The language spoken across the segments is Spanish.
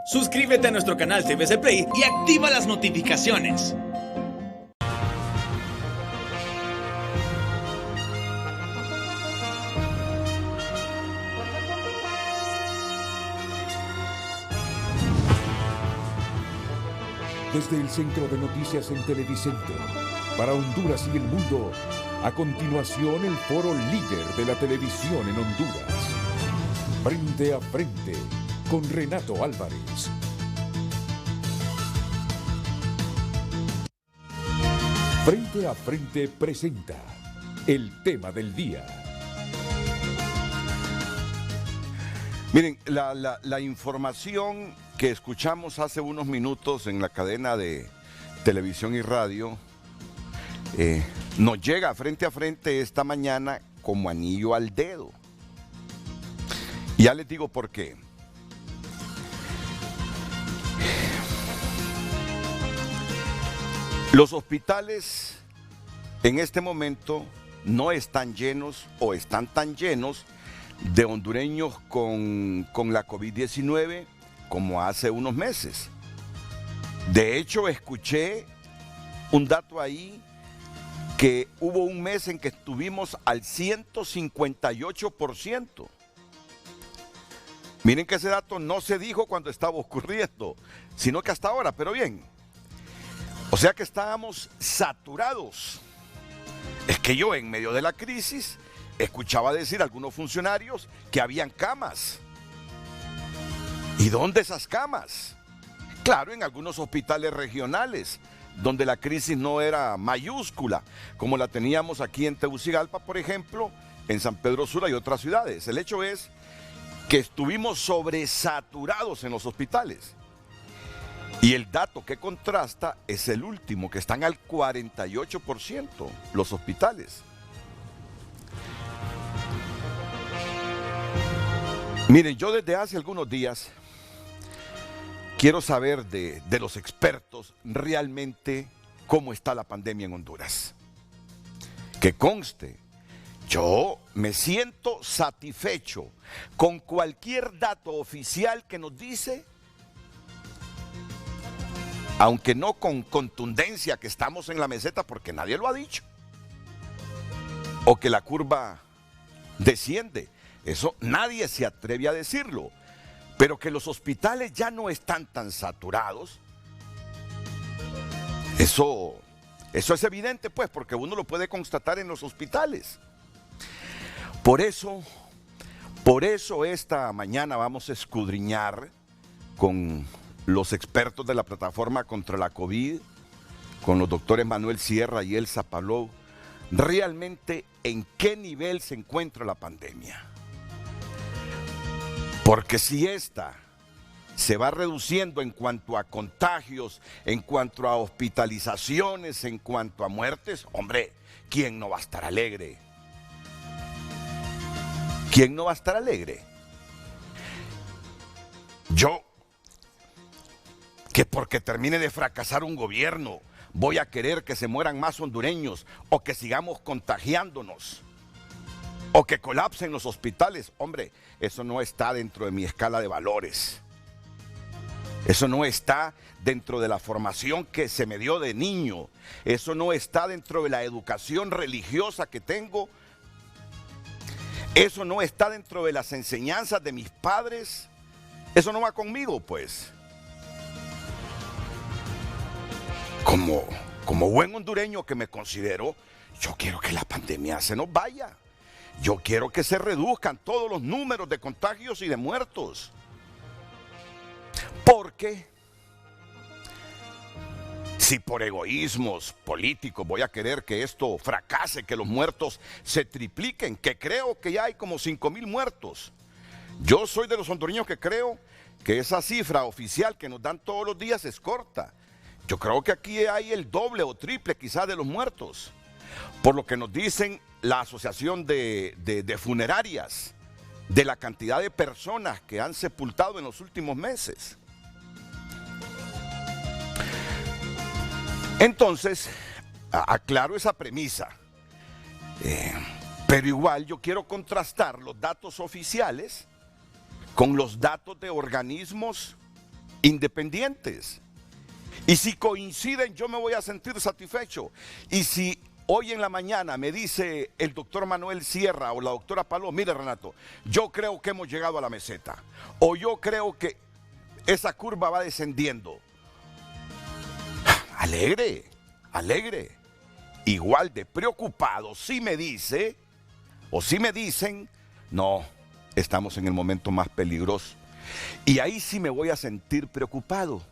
Suscríbete a nuestro canal TVC Play y activa las notificaciones. Desde el Centro de Noticias en Televicentro, para Honduras y el mundo, a continuación el foro líder de la televisión en Honduras. Frente a frente, con Renato Álvarez. Frente a frente presenta el tema del día. Miren, la información que escuchamos hace unos minutos en la cadena de televisión y radio nos llega frente a frente esta mañana como anillo al dedo. Ya les digo por qué. Los hospitales en este momento no están llenos o están tan llenos de hondureños con la COVID-19 como hace unos meses. De hecho, escuché un dato ahí que hubo un mes en que estuvimos al 158%. Miren que ese dato no se dijo cuando estaba ocurriendo, sino que hasta ahora, pero bien. O sea que estábamos saturados. Es que yo en medio de la crisis escuchaba decir a algunos funcionarios que habían camas. ¿Y dónde esas camas? Claro, en algunos hospitales regionales, donde la crisis no era mayúscula, como la teníamos aquí en Tegucigalpa, por ejemplo, en San Pedro Sula y otras ciudades. El hecho es que estuvimos sobresaturados en los hospitales. Y el dato que contrasta es el último, que están al 48% los hospitales. Miren, yo desde hace algunos días quiero saber de los expertos realmente cómo está la pandemia en Honduras. Que conste, yo me siento satisfecho con cualquier dato oficial que nos dice, aunque no con contundencia, que estamos en la meseta porque nadie lo ha dicho, o que la curva desciende. Eso nadie se atreve a decirlo. Pero que los hospitales ya no están tan saturados, eso es evidente, pues, porque uno lo puede constatar en los hospitales. Por eso esta mañana vamos a escudriñar con los expertos de la plataforma contra la COVID, con los doctores Manuel Sierra y Elsa Palou, realmente en qué nivel se encuentra la pandemia. Porque si esta se va reduciendo en cuanto a contagios, en cuanto a hospitalizaciones, en cuanto a muertes, hombre, ¿quién no va a estar alegre? ¿Quién no va a estar alegre? Yo, que porque termine de fracasar un gobierno, voy a querer que se mueran más hondureños o que sigamos contagiándonos o que colapsen los hospitales. Hombre, eso no está dentro de mi escala de valores. Eso no está dentro de la formación que se me dio de niño. Eso no está dentro de la educación religiosa que tengo. Eso no está dentro de las enseñanzas de mis padres. Eso no va conmigo, pues. Como buen hondureño que me considero, yo quiero que la pandemia se nos vaya. Yo quiero que se reduzcan todos los números de contagios y de muertos. Porque si por egoísmos políticos voy a querer que esto fracase, que los muertos se tripliquen, que creo que ya hay como 5,000 muertos. Yo soy de los hondureños que creo que esa cifra oficial que nos dan todos los días es corta. Yo creo que aquí hay el doble o triple quizás de los muertos. Por lo que nos dicen la Asociación de Funerarias, de la cantidad de personas que han sepultado en los últimos meses. Entonces, aclaro esa premisa, pero igual yo quiero contrastar los datos oficiales con los datos de organismos independientes. Y si coinciden, yo me voy a sentir satisfecho. Y si hoy en la mañana me dice el doctor Manuel Sierra o la doctora Paló, mire Renato, yo creo que hemos llegado a la meseta, o yo creo que esa curva va descendiendo. Alegre, alegre. Igual de preocupado si me dice, o si me dicen, no, estamos en el momento más peligroso. Y ahí sí me voy a sentir preocupado.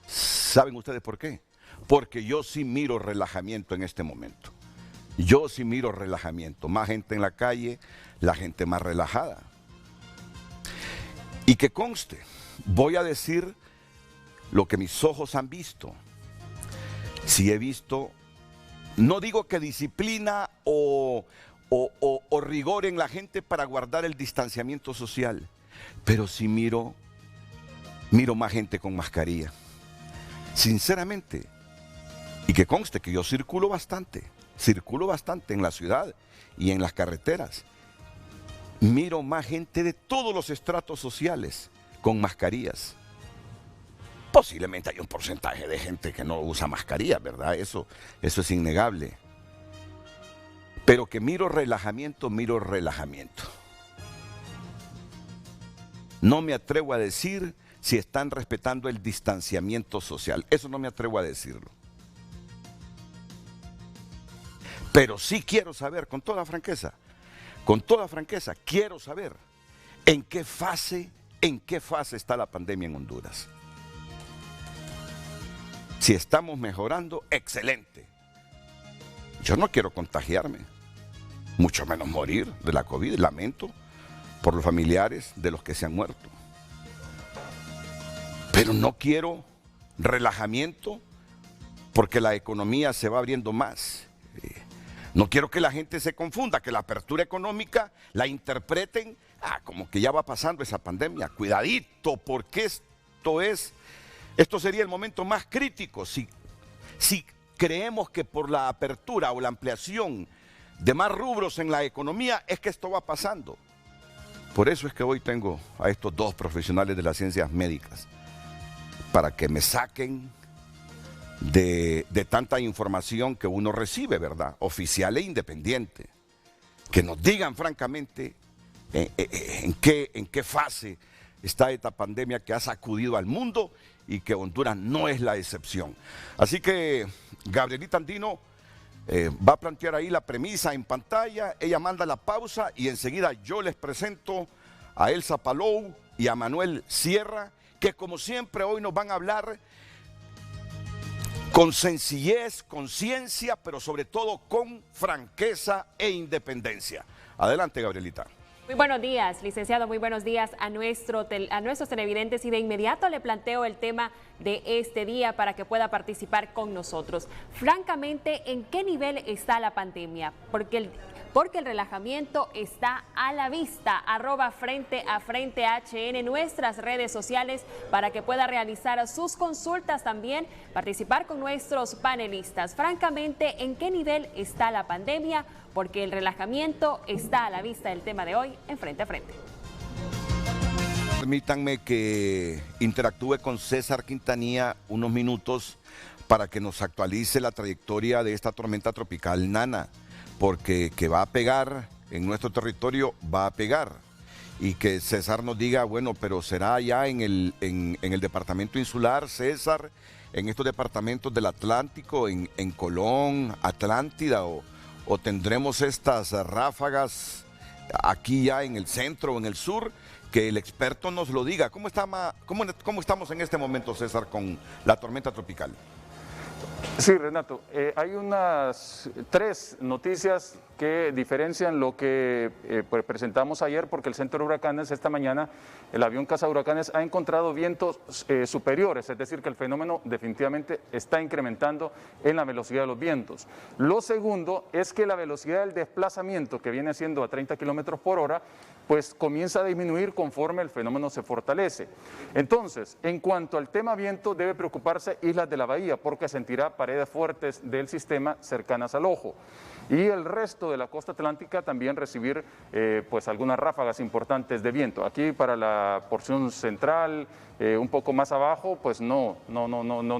¿Saben ustedes por qué? Porque yo sí miro relajamiento en este momento. Yo sí miro relajamiento. Más gente en la calle, la gente más relajada. Y que conste, voy a decir lo que mis ojos han visto. Si he visto, no digo que disciplina o rigor en la gente para guardar el distanciamiento social, pero sí miro más gente con mascarilla. Sinceramente, y que conste que yo circulo bastante en la ciudad y en las carreteras. Miro más gente de todos los estratos sociales con mascarillas. Posiblemente hay un porcentaje de gente que no usa mascarilla, ¿verdad? Eso es innegable. Pero que miro relajamiento. No me atrevo a decir si están respetando el distanciamiento social. Eso no me atrevo a decirlo. Pero sí quiero saber, con toda franqueza, quiero saber en qué fase está la pandemia en Honduras. Si estamos mejorando, excelente. Yo no quiero contagiarme, mucho menos morir de la COVID. Lamento por los familiares de los que se han muerto. Pero no quiero relajamiento porque la economía se va abriendo más. No quiero que la gente se confunda, que la apertura económica la interpreten como que ya va pasando esa pandemia. Cuidadito, porque esto sería el momento más crítico. Si creemos que por la apertura o la ampliación de más rubros en la economía es que esto va pasando. Por eso es que hoy tengo a estos dos profesionales de las ciencias médicas, para que me saquen de tanta información que uno recibe, ¿verdad? Oficial e independiente. Que nos digan francamente en qué fase está esta pandemia que ha sacudido al mundo y que Honduras no es la excepción. Así que Gabrielita Andino va a plantear ahí la premisa en pantalla, ella manda la pausa y enseguida yo les presento a Elsa Palou y a Manuel Sierra, que como siempre hoy nos van a hablar con sencillez, con ciencia, pero sobre todo con franqueza e independencia. Adelante, Gabrielita. Muy buenos días, licenciado, muy buenos días a nuestros televidentes y de inmediato le planteo el tema de este día para que pueda participar con nosotros. Francamente, ¿en qué nivel está la pandemia? Porque el relajamiento está a la vista. @Frente a Frente HN, nuestras redes sociales, para que pueda realizar sus consultas también, participar con nuestros panelistas. Francamente, ¿en qué nivel está la pandemia? Porque el relajamiento está a la vista del tema de hoy en Frente a Frente. Permítanme que interactúe con César Quintanilla unos minutos para que nos actualice la trayectoria de esta tormenta tropical Nana, porque que va a pegar en nuestro territorio, va a pegar. Y que César nos diga, bueno, pero será allá en el departamento insular, César, en estos departamentos del Atlántico, en Colón, Atlántida, o tendremos estas ráfagas aquí ya en el centro o en el sur, que el experto nos lo diga. ¿Cómo estamos en este momento, César, con la tormenta tropical? Sí, Renato, hay unas 3 noticias que diferencian lo que presentamos ayer, porque el centro de huracanes esta mañana, el avión cazahuracanes ha encontrado vientos superiores, es decir, que el fenómeno definitivamente está incrementando en la velocidad de los vientos. Lo segundo es que la velocidad del desplazamiento, que viene siendo a 30 kilómetros por hora, pues comienza a disminuir conforme el fenómeno se fortalece. Entonces, en cuanto al tema viento, debe preocuparse Islas de la Bahía, porque sentirá paredes fuertes del sistema cercanas al ojo. Y el resto de la costa atlántica también recibir pues algunas ráfagas importantes de viento. Aquí para la porción central, un poco más abajo, pues no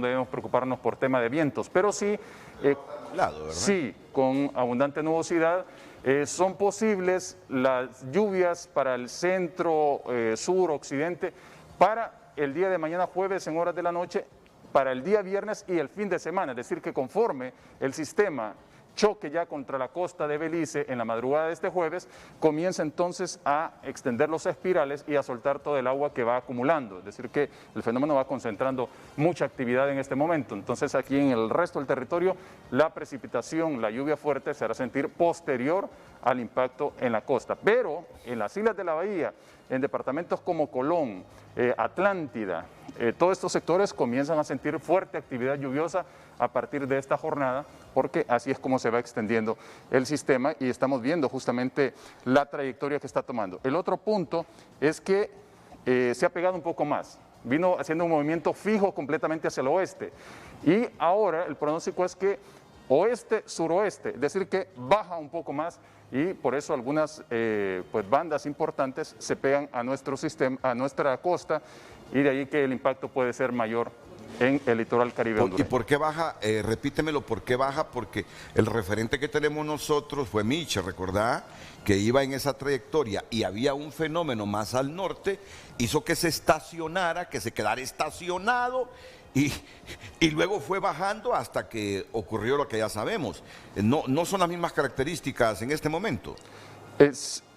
debemos preocuparnos por tema de vientos, pero sí, sí, con abundante nubosidad. Son posibles las lluvias para el centro, sur, occidente, para el día de mañana jueves en horas de la noche, para el día viernes y el fin de semana. Es decir, que conforme el sistema choque ya contra la costa de Belice en la madrugada de este jueves, comienza entonces a extender los espirales y a soltar todo el agua que va acumulando. Es decir, que el fenómeno va concentrando mucha actividad en este momento. Entonces aquí en el resto del territorio la precipitación, la lluvia fuerte se hará sentir posterior al impacto en la costa. Pero en las Islas de la Bahía, en departamentos como Colón, Atlántida, todos estos sectores comienzan a sentir fuerte actividad lluviosa a partir de esta jornada, porque así es como se va extendiendo el sistema y estamos viendo justamente la trayectoria que está tomando. El otro punto es que se ha pegado un poco más, vino haciendo un movimiento fijo completamente hacia el oeste y ahora el pronóstico es que oeste-suroeste, es decir que baja un poco más y por eso algunas pues bandas importantes se pegan a nuestro sistema, a nuestra costa y de ahí que el impacto puede ser mayor en el litoral caribe hondureño. ¿Y por qué baja? Repítemelo, ¿por qué baja? Porque el referente que tenemos nosotros fue Miche, ¿recordá? Que iba en esa trayectoria y había un fenómeno más al norte, hizo que se estacionara, que se quedara estacionado y luego fue bajando hasta que ocurrió lo que ya sabemos. No son las mismas características en este momento.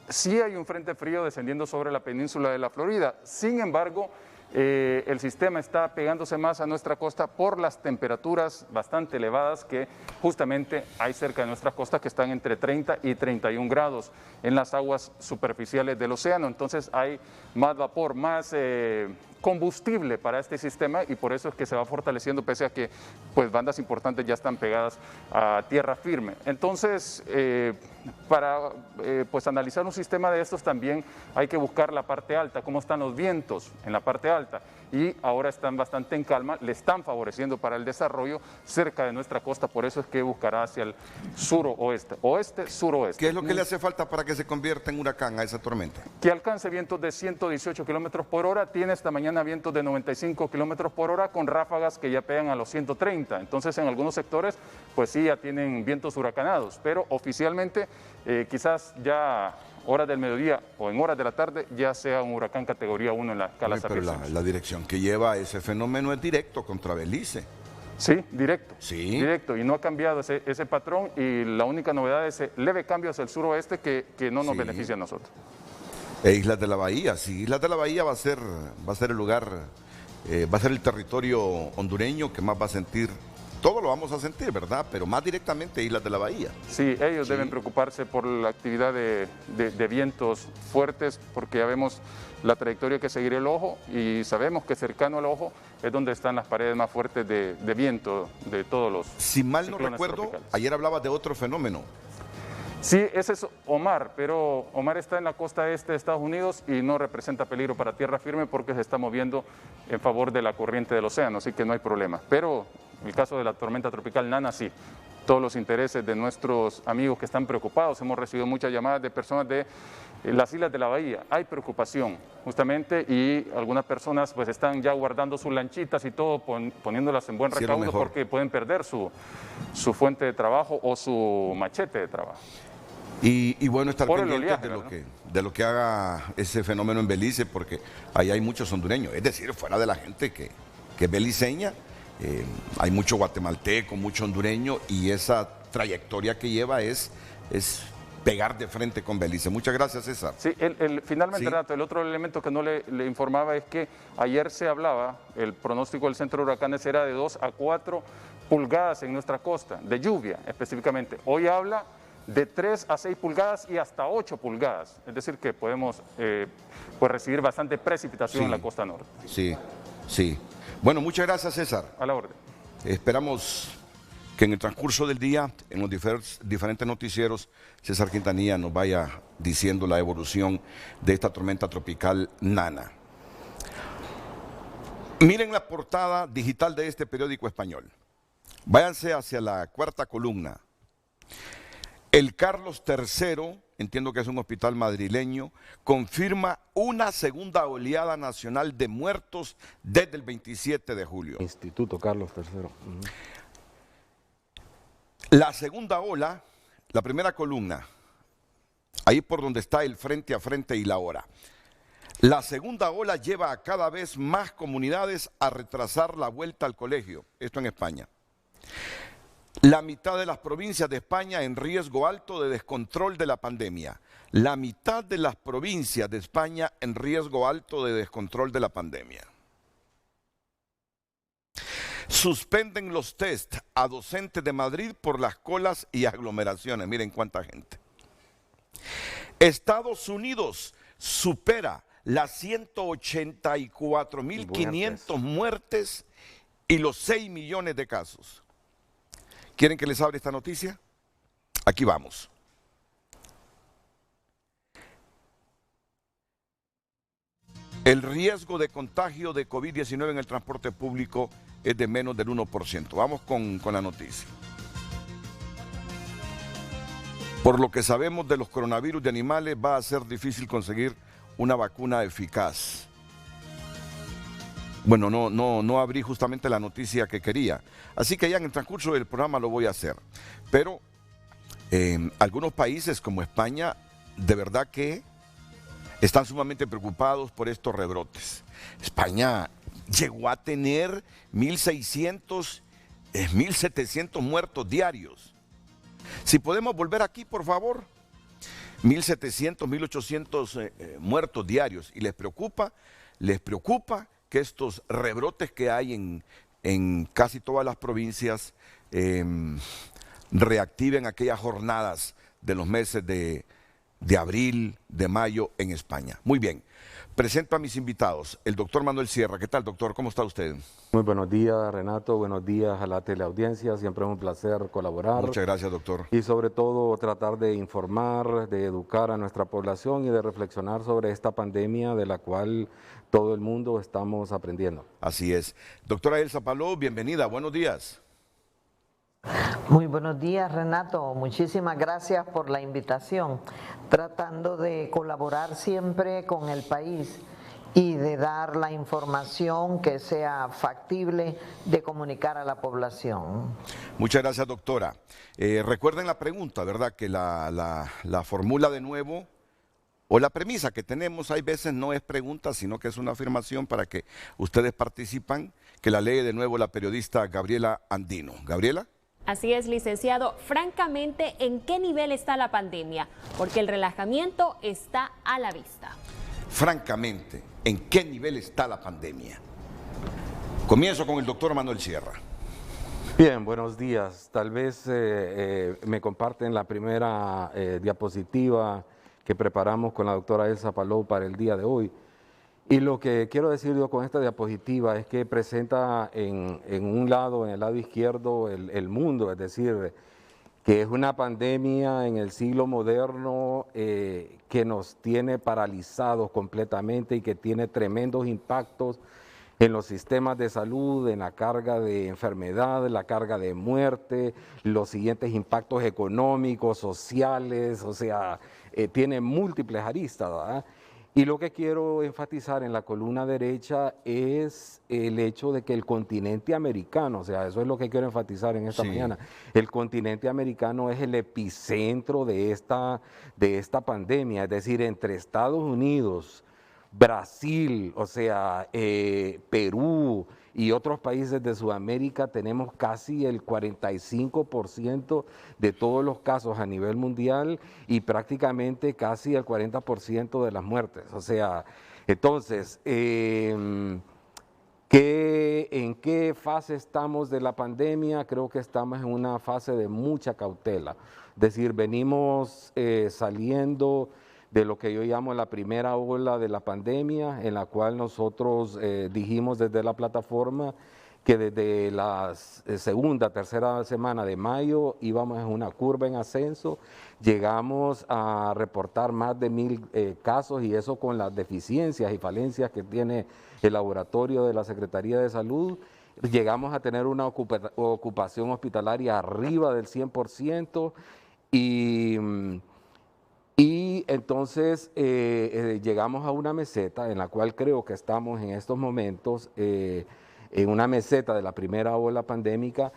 Sí hay un frente frío descendiendo sobre la península de la Florida, sin embargo, el sistema está pegándose más a nuestra costa por las temperaturas bastante elevadas que justamente hay cerca de nuestra costa, que están entre 30 y 31 grados en las aguas superficiales del océano. Entonces hay más vapor, más combustible para este sistema y por eso es que se va fortaleciendo pese a que pues bandas importantes ya están pegadas a tierra firme. Entonces, para pues analizar un sistema de estos también hay que buscar la parte alta, cómo están los vientos en la parte alta y ahora están bastante en calma, le están favoreciendo para el desarrollo cerca de nuestra costa, por eso es que buscará hacia el suroeste, oeste-suroeste. ¿Qué es lo que le hace falta para que se convierta en huracán a esa tormenta? Que alcance vientos de 118 kilómetros por hora, tiene esta mañana vientos de 95 kilómetros por hora con ráfagas que ya pegan a los 130, entonces en algunos sectores pues sí ya tienen vientos huracanados, pero oficialmente quizás ya horas del mediodía o en horas de la tarde ya sea un huracán categoría 1 en la escala Saffir-Simpson. Pero la dirección que lleva ese fenómeno es directo contra Belice. Sí, directo. Sí. Directo, y no ha cambiado ese patrón y la única novedad es ese leve cambio hacia el suroeste que no nos beneficia a nosotros. E Islas de la Bahía, sí, Islas de la Bahía va a ser el lugar, va a ser el territorio hondureño que más va a sentir. Todo lo vamos a sentir, ¿verdad? Pero más directamente Islas de la Bahía. Sí, ellos deben preocuparse por la actividad de vientos fuertes, porque ya vemos la trayectoria que seguirá el ojo y sabemos que cercano al ojo es donde están las paredes más fuertes de viento de todos los Si mal no recuerdo, tropicales. ayer hablabas de otro fenómeno. Sí, ese es Omar, pero Omar está en la costa este de Estados Unidos y no representa peligro para tierra firme porque se está moviendo en favor de la corriente del océano, así que no hay problema. Pero en el caso de la tormenta tropical Nana, sí. Todos los intereses de nuestros amigos que están preocupados, hemos recibido muchas llamadas de personas de las Islas de la Bahía. Hay preocupación, justamente, y algunas personas pues están ya guardando sus lanchitas y todo, poniéndolas en buen recaudo porque pueden perder su fuente de trabajo o su machete de trabajo. Y bueno, estar Por el pendientes oleaje, de lo que haga ese fenómeno en Belice, porque ahí hay muchos hondureños, es decir, fuera de la gente que es beliceña, hay mucho guatemalteco, mucho hondureño, y esa trayectoria que lleva es pegar de frente con Belice. Muchas gracias, César. Sí, finalmente, Renato, el otro elemento que no le informaba es que ayer se hablaba, el pronóstico del centro de huracanes era de 2 a 4 pulgadas en nuestra costa, de lluvia específicamente. Hoy habla de 3 a 6 pulgadas y hasta 8 pulgadas, es decir que podemos pues recibir bastante precipitación en la costa norte. Sí, sí. Bueno, muchas gracias, César. A la orden. Esperamos que en el transcurso del día, en los diferentes noticieros, César Quintanilla nos vaya diciendo la evolución de esta tormenta tropical Nana. Miren la portada digital de este periódico español. Váyanse hacia la cuarta columna. El Carlos III, entiendo que es un hospital madrileño, confirma una segunda oleada nacional de muertos desde el 27 de julio. Instituto Carlos III. La segunda ola, la primera columna, ahí por donde está el frente a frente y la hora. La segunda ola lleva a cada vez más comunidades a retrasar la vuelta al colegio, esto en España. La mitad de las provincias de España en riesgo alto de descontrol de la pandemia. La mitad de las provincias de España en riesgo alto de descontrol de la pandemia. Suspenden los test a docentes de Madrid por las colas y aglomeraciones. Miren cuánta gente. Estados Unidos supera las 184.500 muertes y los 6 millones de casos. ¿Quieren que les hable esta noticia? Aquí vamos. El riesgo de contagio de COVID-19 en el transporte público es de menos del 1%. Vamos con la noticia. Por lo que sabemos de los coronavirus de animales, va a ser difícil conseguir una vacuna eficaz. Bueno, no abrí justamente la noticia que quería. Así que ya en el transcurso del programa lo voy a hacer. Pero algunos países como España, de verdad que están sumamente preocupados por estos rebrotes. España llegó a tener 1.600, 1.700 muertos diarios. Si podemos volver aquí, por favor. 1.700, 1.800 muertos diarios. Y les preocupa que estos rebrotes que hay en casi todas las provincias reactiven aquellas jornadas de los meses de abril, de mayo en España. Muy bien, presento a mis invitados, el doctor Manuel Sierra. ¿Qué tal, doctor? ¿Cómo está usted? Muy buenos días, Renato. Buenos días a la teleaudiencia. Siempre es un placer colaborar. Muchas gracias, doctor. Y sobre todo tratar de informar, de educar a nuestra población y de reflexionar sobre esta pandemia de la cual todo el mundo estamos aprendiendo. Así es. Doctora Elsa Palou, bienvenida. Buenos días. Muy buenos días, Renato. Muchísimas gracias por la invitación. Tratando de colaborar siempre con el país y de dar la información que sea factible de comunicar a la población. Muchas gracias, doctora. Recuerden la pregunta, ¿verdad? Que la fórmula de nuevo, o la premisa que tenemos, hay veces no es pregunta, sino que es una afirmación para que ustedes participan, que la lee de nuevo la periodista Gabriela Andino. Gabriela. Así es, licenciado. Francamente, ¿en qué nivel está la pandemia? Porque el relajamiento está a la vista. Francamente, ¿en qué nivel está la pandemia? Comienzo con el doctor Manuel Sierra. Bien, buenos días. Tal vez me comparten la primera diapositiva que preparamos con la doctora Elsa Palou para el día de hoy. Y lo que quiero decir yo con esta diapositiva es que presenta en un lado, en el lado izquierdo, el mundo, es decir, que es una pandemia en el siglo moderno que nos tiene paralizados completamente y que tiene tremendos impactos en los sistemas de salud, en la carga de enfermedad, la carga de muerte, los siguientes impactos económicos, sociales, o sea, tiene múltiples aristas, ¿verdad? Y lo que quiero enfatizar en la columna derecha es el hecho de que el continente americano, o sea, eso es lo que quiero enfatizar en esta mañana, el continente americano es el epicentro de esta pandemia, es decir, entre Estados Unidos, Brasil, o sea, Perú y otros países de Sudamérica tenemos casi el 45% de todos los casos a nivel mundial y prácticamente casi el 40% de las muertes. O sea, entonces, ¿en qué fase estamos de la pandemia? Creo que estamos en una fase de mucha cautela. Es decir, venimos saliendo de lo que yo llamo la primera ola de la pandemia, en la cual nosotros dijimos desde la plataforma que desde la segunda, tercera semana de mayo íbamos en una curva en ascenso, llegamos a reportar más de 1000 casos y eso con las deficiencias y falencias que tiene el laboratorio de la Secretaría de Salud. Llegamos a tener una ocupación hospitalaria arriba del 100% y entonces llegamos a una meseta en la cual creo que estamos en estos momentos en una meseta de la primera ola pandémica,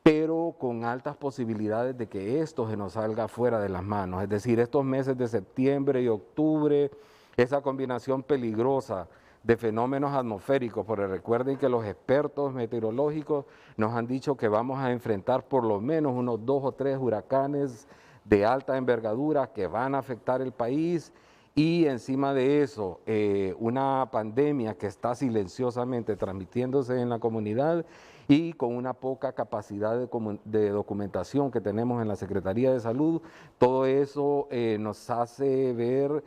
pero con altas posibilidades de que esto se nos salga fuera de las manos. Es decir, estos meses de septiembre y octubre, esa combinación peligrosa de fenómenos atmosféricos, porque recuerden que los expertos meteorológicos nos han dicho que vamos a enfrentar por lo menos unos 2 o 3 huracanes de alta envergadura que van a afectar el país y encima de eso una pandemia que está silenciosamente transmitiéndose en la comunidad y con una poca capacidad de documentación que tenemos en la Secretaría de Salud. Todo eso nos hace ver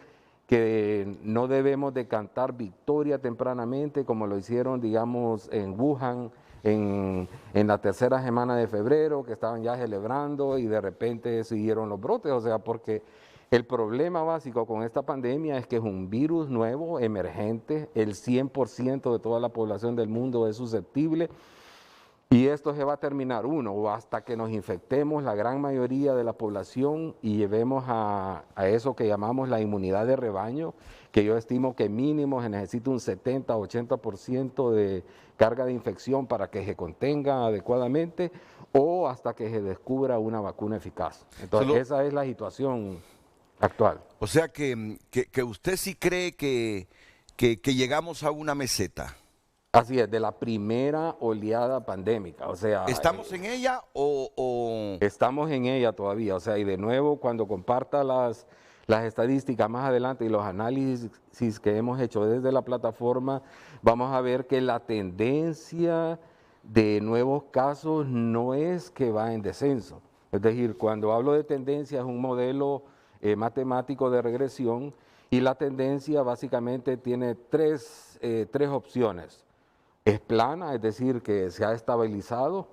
que no debemos de cantar victoria tempranamente como lo hicieron, digamos, en Wuhan, en la tercera semana de febrero, que estaban ya celebrando y de repente siguieron los brotes, o sea, porque el problema básico con esta pandemia es que es un virus nuevo, emergente, el 100% de toda la población del mundo es susceptible y esto se va a terminar o hasta que nos infectemos la gran mayoría de la población y llevemos a eso que llamamos la inmunidad de rebaño, que yo estimo que mínimo se necesita un 70-80% de carga de infección para que se contenga adecuadamente o hasta que se descubra una vacuna eficaz. Entonces esa es la situación actual. O sea que usted sí cree que llegamos a una meseta. Así es, de la primera oleada pandémica, o sea... ¿Estamos en ella o...? Estamos en ella todavía, o sea, y de nuevo cuando comparta las estadísticas más adelante y los análisis que hemos hecho desde la plataforma, vamos a ver que la tendencia de nuevos casos no es que va en descenso. Es decir, cuando hablo de tendencia es un modelo matemático de regresión y la tendencia básicamente tiene tres opciones. Es plana, es decir, que se ha estabilizado,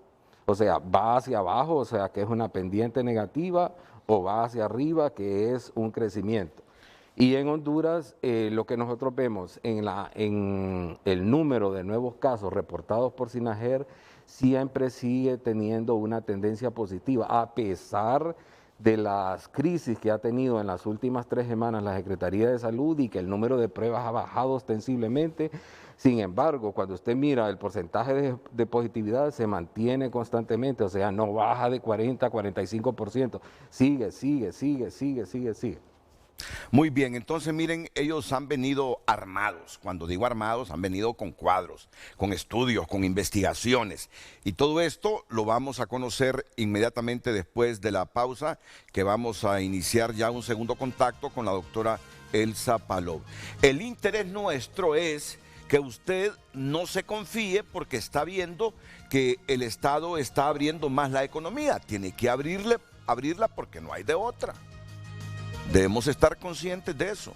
o sea, va hacia abajo, o sea, que es una pendiente negativa, o va hacia arriba, que es un crecimiento. Y en Honduras, lo que nosotros vemos en el número de nuevos casos reportados por SINAGER, siempre sigue teniendo una tendencia positiva, a pesar de las crisis que ha tenido en las últimas 3 semanas la Secretaría de Salud y que el número de pruebas ha bajado ostensiblemente. Sin embargo, cuando usted mira el porcentaje de positividad se mantiene constantemente, o sea, no baja de 40 a 45%, sigue. Muy bien, entonces miren, ellos han venido armados. Cuando digo armados, han venido con cuadros, con estudios, con investigaciones. Y todo esto lo vamos a conocer inmediatamente después de la pausa, que vamos a iniciar ya un segundo contacto con la doctora Elsa Palou. El interés nuestro es que usted no se confíe porque está viendo que el Estado está abriendo más la economía. Tiene que abrirla porque no hay de otra. Debemos estar conscientes de eso,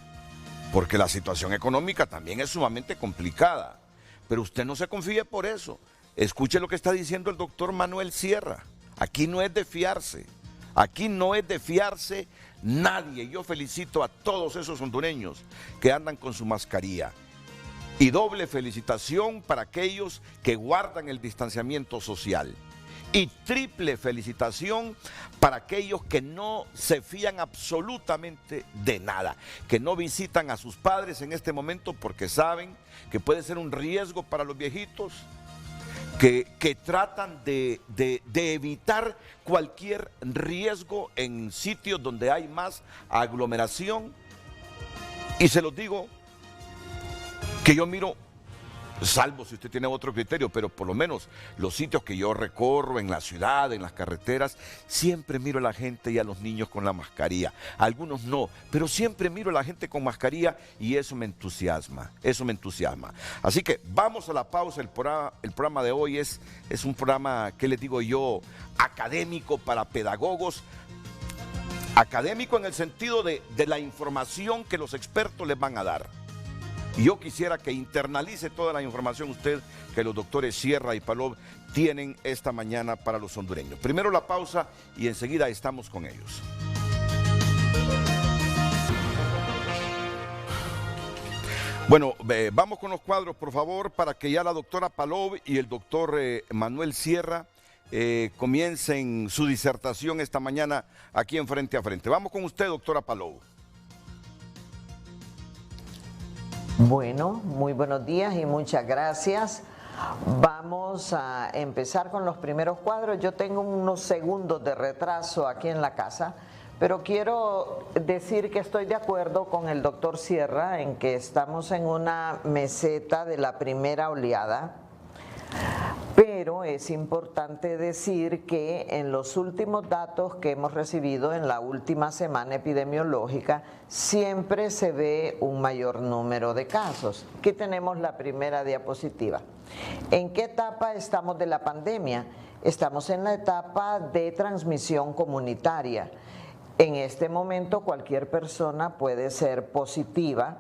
porque la situación económica también es sumamente complicada. Pero usted no se confíe por eso. Escuche lo que está diciendo el doctor Manuel Sierra. Aquí no es de fiarse. Aquí no es de fiarse nadie. Yo felicito a todos esos hondureños que andan con su mascarilla. Y doble felicitación para aquellos que guardan el distanciamiento social. Y triple felicitación para aquellos que no se fían absolutamente de nada, que no visitan a sus padres en este momento porque saben que puede ser un riesgo para los viejitos, que tratan de evitar cualquier riesgo en sitios donde hay más aglomeración. Y se los digo que yo miro, salvo si usted tiene otro criterio, pero por lo menos los sitios que yo recorro en la ciudad, en las carreteras, siempre miro a la gente y a los niños con la mascarilla. Algunos no, pero siempre miro a la gente con mascarilla y eso me entusiasma, Así que vamos a la pausa. El programa de hoy es un programa, ¿qué les digo yo?, académico para pedagogos. Académico en el sentido de la información que los expertos les van a dar. Y yo quisiera que internalice toda la información usted que los doctores Sierra y Palop tienen esta mañana para los hondureños. Primero la pausa y enseguida estamos con ellos. Bueno, vamos con los cuadros, por favor, para que ya la doctora Palop y el doctor Manuel Sierra comiencen su disertación esta mañana aquí en Frente a Frente. Vamos con usted, doctora Palop. Bueno, muy buenos días y muchas gracias. Vamos a empezar con los primeros cuadros. Yo tengo unos segundos de retraso aquí en la casa, pero quiero decir que estoy de acuerdo con el doctor Sierra en que estamos en una meseta de la primera oleada, pero es importante decir que en los últimos datos que hemos recibido en la última semana epidemiológica siempre se ve un mayor número de casos. Aquí tenemos la primera diapositiva. ¿En qué etapa estamos de la pandemia? Estamos en la etapa de transmisión comunitaria. En este momento cualquier persona puede ser positiva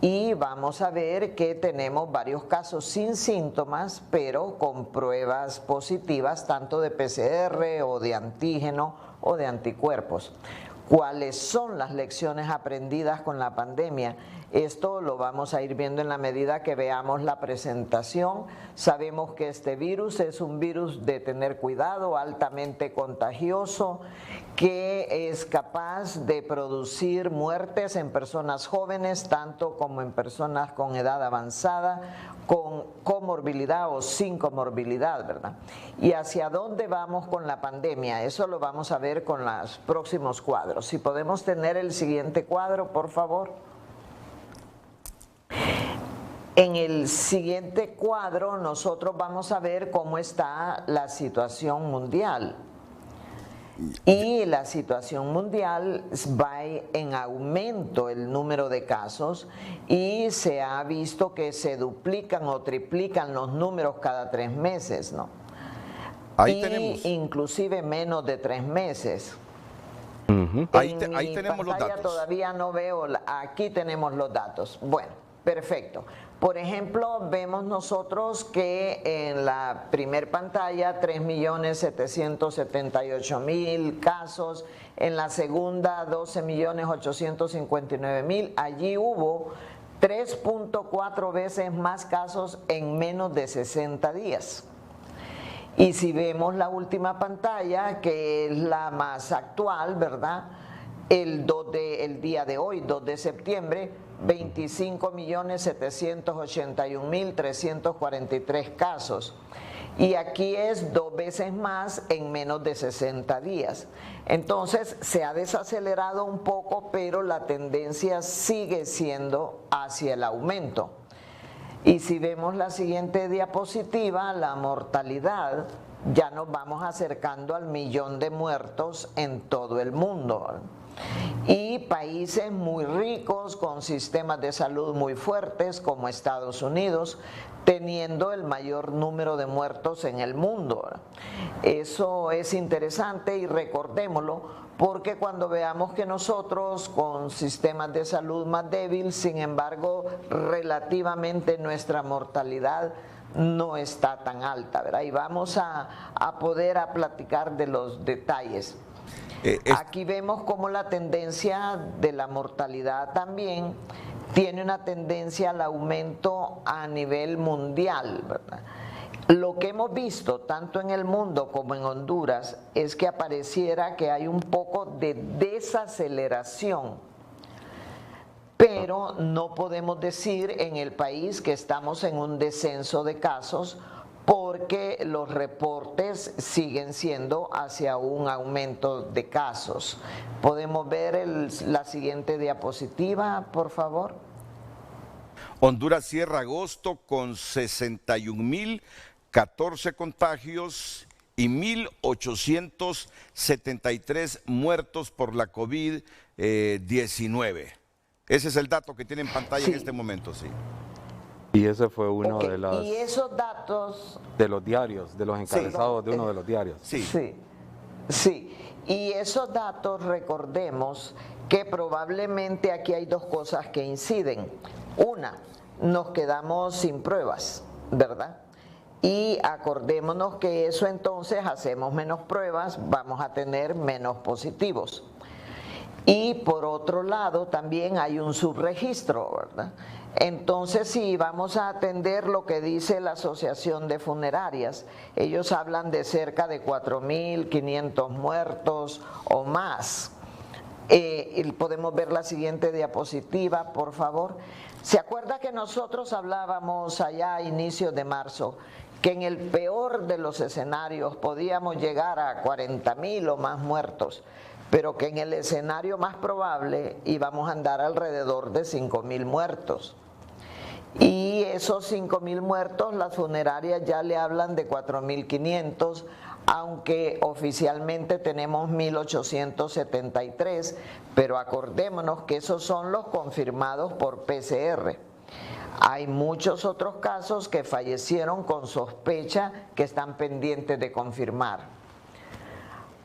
y vamos a ver que tenemos varios casos sin síntomas, pero con pruebas positivas tanto de PCR o de antígeno o de anticuerpos. ¿Cuáles son las lecciones aprendidas con la pandemia? Esto lo vamos a ir viendo en la medida que veamos la presentación. Sabemos que este virus es un virus de tener cuidado, altamente contagioso, que es capaz de producir muertes en personas jóvenes, tanto como en personas con edad avanzada, con comorbilidad o sin comorbilidad, ¿verdad? ¿Y hacia dónde vamos con la pandemia? Eso lo vamos a ver con los próximos cuadros. Si podemos tener el siguiente cuadro, por favor. En el siguiente cuadro nosotros vamos a ver cómo está la situación mundial. Y la situación mundial va en aumento el número de casos y se ha visto que se duplican o triplican los números cada 3 meses, ¿no? Ahí tenemos. Inclusive menos de 3 meses. Ahí tenemos los datos. Todavía no veo, aquí tenemos los datos. Bueno, perfecto. Por ejemplo, vemos nosotros que en la primer pantalla 3.778.000 casos, en la segunda 12.859.000, allí hubo 3.4 veces más casos en menos de 60 días. Y si vemos la última pantalla, que es la más actual, ¿verdad? El día de hoy, 2 de septiembre, 25.781.343 casos. Y aquí es 2 veces más en menos de 60 días. Entonces se ha desacelerado un poco, pero la tendencia sigue siendo hacia el aumento. Y si vemos la siguiente diapositiva, la mortalidad, ya nos vamos acercando al 1.000.000 de muertos en todo el mundo. Y países muy ricos, con sistemas de salud muy fuertes, como Estados Unidos, teniendo el mayor número de muertos en el mundo. Eso es interesante y recordémoslo, porque cuando veamos que nosotros con sistemas de salud más débiles, sin embargo, relativamente nuestra mortalidad no está tan alta, ¿verdad? Y vamos a poder platicar de los detalles. Aquí vemos cómo la tendencia de la mortalidad también tiene una tendencia al aumento a nivel mundial, ¿verdad? Lo que hemos visto tanto en el mundo como en Honduras es que apareciera que hay un poco de desaceleración, pero no podemos decir en el país que estamos en un descenso de casos, porque los reportes siguen siendo hacia un aumento de casos. ¿Podemos ver la siguiente diapositiva, por favor? Honduras cierra agosto con 61.014 contagios y 1.873 muertos por la COVID-19. Ese es el dato que tiene en pantalla en este momento, sí. Y ese fue uno de los... Y esos datos... De los diarios, de los encabezados de uno de los diarios. Sí. Y esos datos, recordemos que probablemente aquí hay 2 cosas que inciden. Una, nos quedamos sin pruebas, ¿verdad? Y acordémonos que eso entonces hacemos menos pruebas, vamos a tener menos positivos. Y por otro lado también hay un subregistro, ¿verdad? Entonces sí, vamos a atender lo que dice la Asociación de Funerarias. Ellos hablan de cerca de 4.500 muertos o más. Podemos ver la siguiente diapositiva, por favor. ¿Se acuerda que nosotros hablábamos allá a inicios de marzo que en el peor de los escenarios podíamos llegar a 40.000 o más muertos, pero que en el escenario más probable íbamos a andar alrededor de 5.000 muertos? Y esos 5.000 muertos, las funerarias ya le hablan de 4.500, aunque oficialmente tenemos 1.873, pero acordémonos que esos son los confirmados por PCR. Hay muchos otros casos que fallecieron con sospecha que están pendientes de confirmar.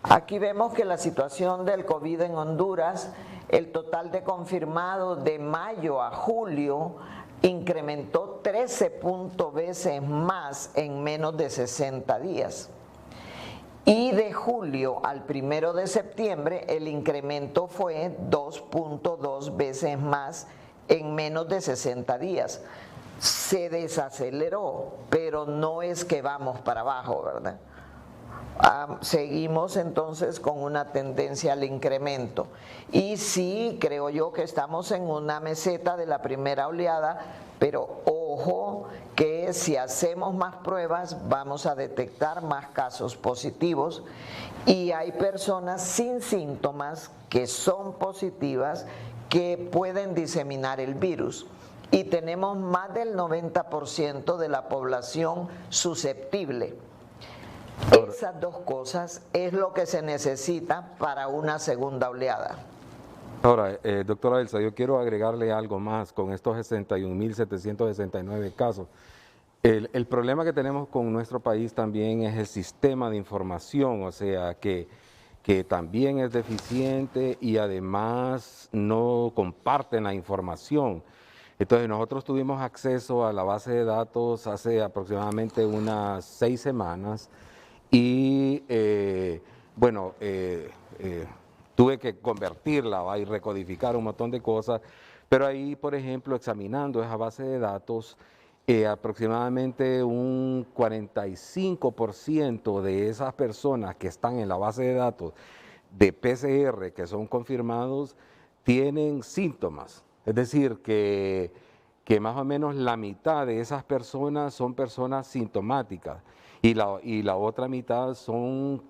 Aquí vemos que la situación del COVID en Honduras, el total de confirmados de mayo a julio incrementó 13 veces más en menos de 60 días. Y de julio al 1 de septiembre el incremento fue 2.2 veces más en menos de 60 días. Se desaceleró, pero no es que vamos para abajo, ¿verdad? Seguimos entonces con una tendencia al incremento. Y sí, creo yo que estamos en una meseta de la primera oleada, pero ojo que si hacemos más pruebas vamos a detectar más casos positivos y hay personas sin síntomas que son positivas que pueden diseminar el virus. Y tenemos más del 90% de la población susceptible. Esas dos cosas es lo que se necesita para una segunda oleada. Ahora, doctora Elsa, yo quiero agregarle algo más con estos 61.769 casos. El problema que tenemos con nuestro país también es el sistema de información, o sea, que también es deficiente y además no comparten la información. Entonces nosotros tuvimos acceso a la base de datos hace aproximadamente unas 6 semanas y tuve que convertirla y recodificar un montón de cosas, pero ahí, por ejemplo, examinando esa base de datos, aproximadamente un 45% de esas personas que están en la base de datos de PCR que son confirmados tienen síntomas. Es decir, que más o menos la mitad de esas personas son personas sintomáticas y la otra mitad son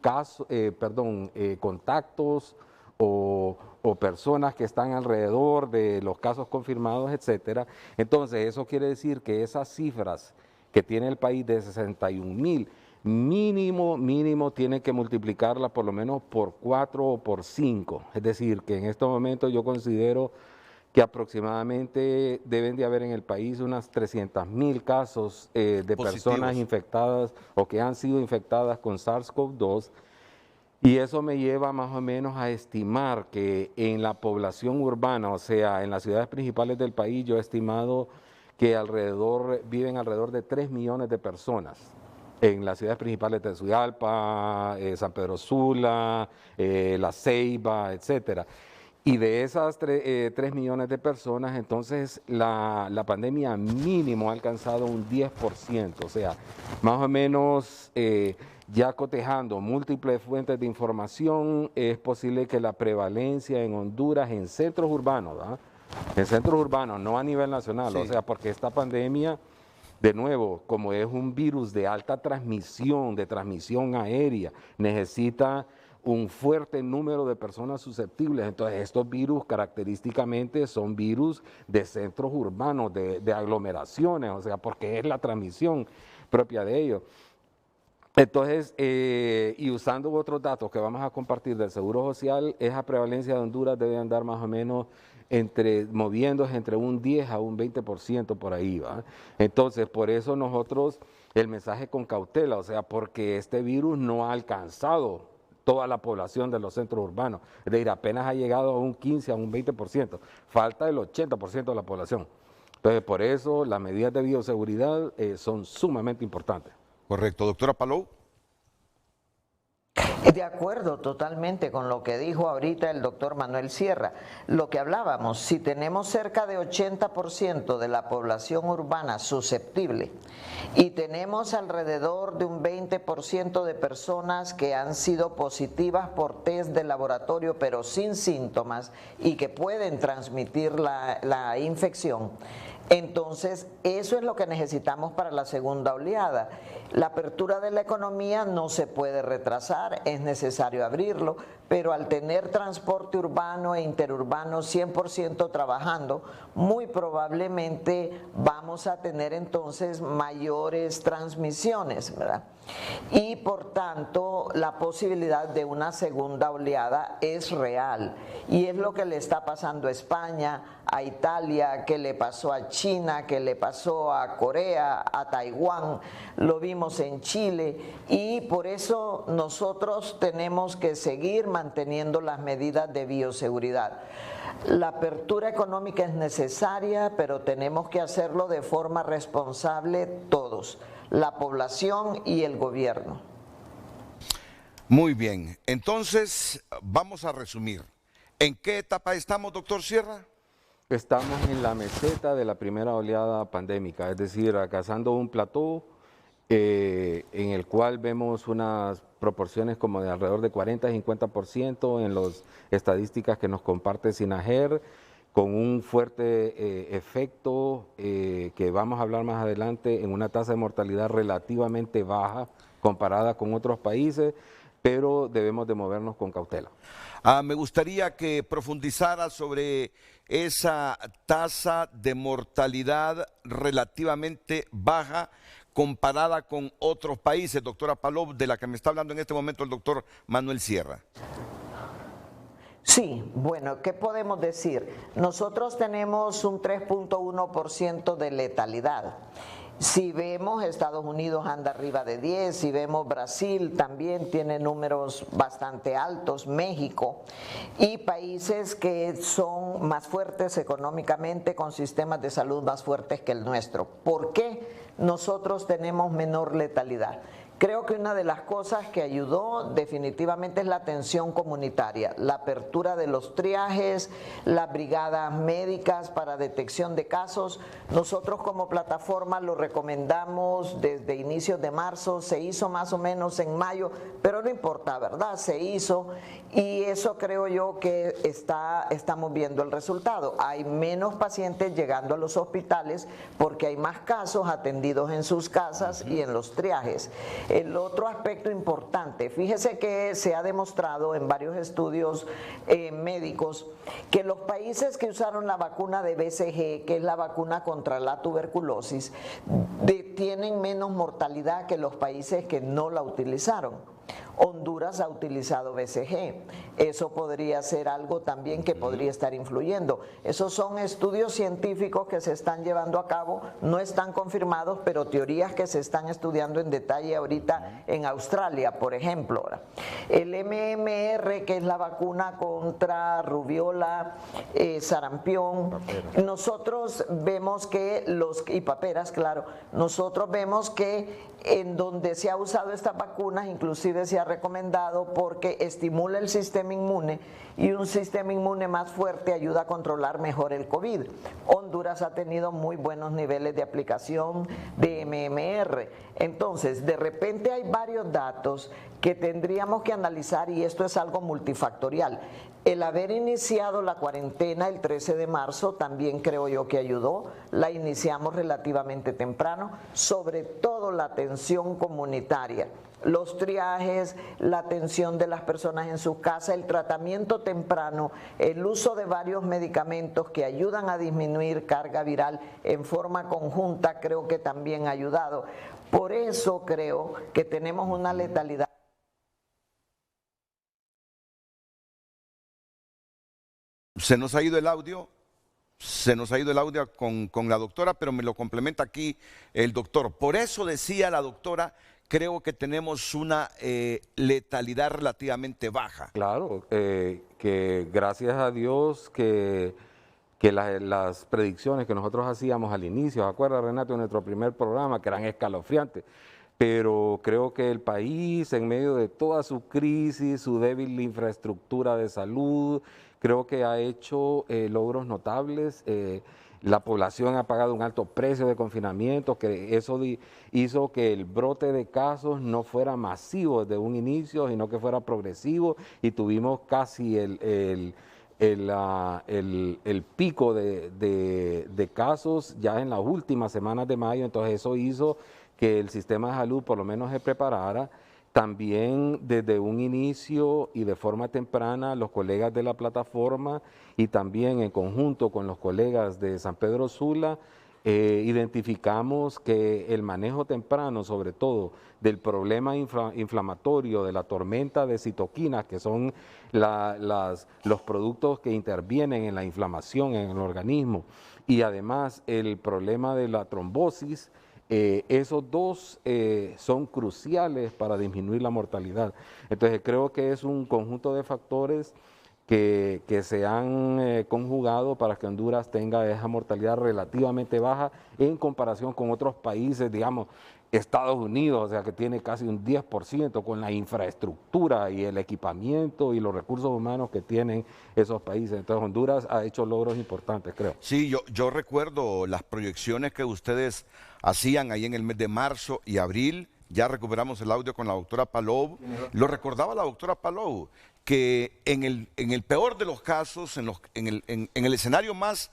contactos o personas que están alrededor de los casos confirmados, etcétera. Entonces, eso quiere decir que esas cifras que tiene el país de 61.000, mínimo tiene que multiplicarla por lo menos por 4 o por 5. Es decir, que en estos momentos yo considero que aproximadamente deben de haber en el país unas 300.000 casos de personas infectadas o que han sido infectadas con SARS-CoV-2. Y eso me lleva más o menos a estimar que en la población urbana, o sea, en las ciudades principales del país, yo he estimado que viven alrededor de 3 millones de personas. En las ciudades principales de Tegucigalpa, San Pedro Sula, La Ceiba, etcétera. Y de esas 3 millones de personas, entonces la pandemia mínimo ha alcanzado un 10%, o sea, más o menos ya cotejando múltiples fuentes de información, es posible que la prevalencia en Honduras en centros urbanos, ¿verdad? En centros urbanos, no a nivel nacional, sí. O sea, porque esta pandemia, de nuevo, como es un virus de alta transmisión, de transmisión aérea, necesita un fuerte número de personas susceptibles. Entonces, estos virus característicamente son virus de centros urbanos, de aglomeraciones, o sea, porque es la transmisión propia de ellos. Entonces, y usando otros datos que vamos a compartir del Seguro Social, esa prevalencia de Honduras debe andar más o menos moviéndose entre un 10 a un 20% por ahí, ¿va? Entonces, por eso nosotros, el mensaje con cautela, o sea, porque este virus no ha alcanzado toda la población de los centros urbanos, es decir, apenas ha llegado a un 15, a un 20%, falta el 80% de la población. Entonces, por eso las medidas de bioseguridad son sumamente importantes. Correcto. Doctora Palou. De acuerdo totalmente con lo que dijo ahorita el doctor Manuel Sierra. Lo que hablábamos, si tenemos cerca de 80% de la población urbana susceptible y tenemos alrededor de un 20% de personas que han sido positivas por test de laboratorio pero sin síntomas y que pueden transmitir la infección, entonces eso es lo que necesitamos para la segunda oleada. La apertura de la economía no se puede retrasar, es necesario abrirlo, pero al tener transporte urbano e interurbano 100% trabajando, muy probablemente vamos a tener entonces mayores transmisiones, ¿verdad? Y por tanto la posibilidad de una segunda oleada es real y es lo que le está pasando a España, a Italia, que le pasó a China, que le pasó a Corea, a Taiwán, lo vimos en Chile y por eso nosotros tenemos que seguir manteniendo las medidas de bioseguridad. La apertura económica es necesaria, pero tenemos que hacerlo de forma responsable todos, la población y el gobierno. Muy bien, entonces vamos a resumir. ¿En qué etapa estamos, doctor Sierra? Estamos en la meseta de la primera oleada pandémica, es decir, alcanzando un plató en el cual vemos unas proporciones como de alrededor de 40-50% en las estadísticas que nos comparte SINAGER, con un fuerte efecto que vamos a hablar más adelante en una tasa de mortalidad relativamente baja comparada con otros países, pero debemos de movernos con cautela. Me gustaría que profundizara sobre esa tasa de mortalidad relativamente baja comparada con otros países, doctora Palou, de la que me está hablando en este momento el doctor Manuel Sierra. Sí, bueno, ¿qué podemos decir? Nosotros tenemos un 3.1% de letalidad. Si vemos, Estados Unidos anda arriba de 10, si vemos Brasil también tiene números bastante altos, México, y países que son más fuertes económicamente, con sistemas de salud más fuertes que el nuestro. ¿Por qué nosotros tenemos menor letalidad? Creo que una de las cosas que ayudó definitivamente es la atención comunitaria, la apertura de los triajes, las brigadas médicas para detección de casos. Nosotros como plataforma lo recomendamos desde inicios de marzo, se hizo más o menos en mayo, pero no importa, ¿verdad? Se hizo y eso creo yo que estamos viendo el resultado. Hay menos pacientes llegando a los hospitales porque hay más casos atendidos en sus casas y en los triajes. El otro aspecto importante, fíjese que se ha demostrado en varios estudios médicos que los países que usaron la vacuna de BCG, que es la vacuna contra la tuberculosis, tienen menos mortalidad que los países que no la utilizaron. Honduras ha utilizado BCG. Eso podría ser algo también que podría estar influyendo. Esos son estudios científicos que se están llevando a cabo, no están confirmados, pero teorías que se están estudiando en detalle ahorita en Australia, por ejemplo. El MMR, que es la vacuna contra rubiola, sarampión, nosotros vemos que y paperas, claro, nosotros vemos que en donde se ha usado estas vacunas, inclusive se ha recomendado porque estimula el sistema inmune y un sistema inmune más fuerte ayuda a controlar mejor el COVID. Honduras ha tenido muy buenos niveles de aplicación de MMR. Entonces, de repente hay varios datos que tendríamos que analizar y esto es algo multifactorial. El haber iniciado la cuarentena el 13 de marzo también creo yo que ayudó. La iniciamos relativamente temprano, sobre todo la atención comunitaria. Los triajes, la atención de las personas en su casa, el tratamiento temprano, el uso de varios medicamentos que ayudan a disminuir carga viral en forma conjunta, creo que también ha ayudado. Por eso creo que tenemos una letalidad. Se nos ha ido el audio. Se nos ha ido el audio con la doctora, pero me lo complementa aquí el doctor. Por eso decía la doctora, creo que tenemos una letalidad relativamente baja. Claro, que gracias a Dios que que las predicciones que nosotros hacíamos al inicio, ¿se acuerda, Renato, de nuestro primer programa, que eran escalofriantes? Pero creo que el país, en medio de toda su crisis, su débil infraestructura de salud, creo que ha hecho logros notables. La población ha pagado un alto precio de confinamiento, que eso hizo que el brote de casos no fuera masivo desde un inicio, sino que fuera progresivo, y tuvimos casi el pico de casos ya en las últimas semanas de mayo. Entonces eso hizo que el sistema de salud por lo menos se preparara. También desde un inicio y de forma temprana los colegas de la plataforma y también en conjunto con los colegas de San Pedro Sula identificamos que el manejo temprano, sobre todo del problema inflamatorio, de la tormenta de citoquinas, que son los productos que intervienen en la inflamación en el organismo, y además el problema de la trombosis, esos dos son cruciales para disminuir la mortalidad. Entonces creo que es un conjunto de factores que se han conjugado para que Honduras tenga esa mortalidad relativamente baja en comparación con otros países, digamos, Estados Unidos, o sea, que tiene casi un 10% con la infraestructura y el equipamiento y los recursos humanos que tienen esos países. Entonces Honduras ha hecho logros importantes, creo. Sí, yo recuerdo las proyecciones que ustedes hacían ahí en el mes de marzo y abril. Ya recuperamos el audio con la doctora Palou. Lo recordaba la doctora Palou, que en el peor de los casos, en el escenario más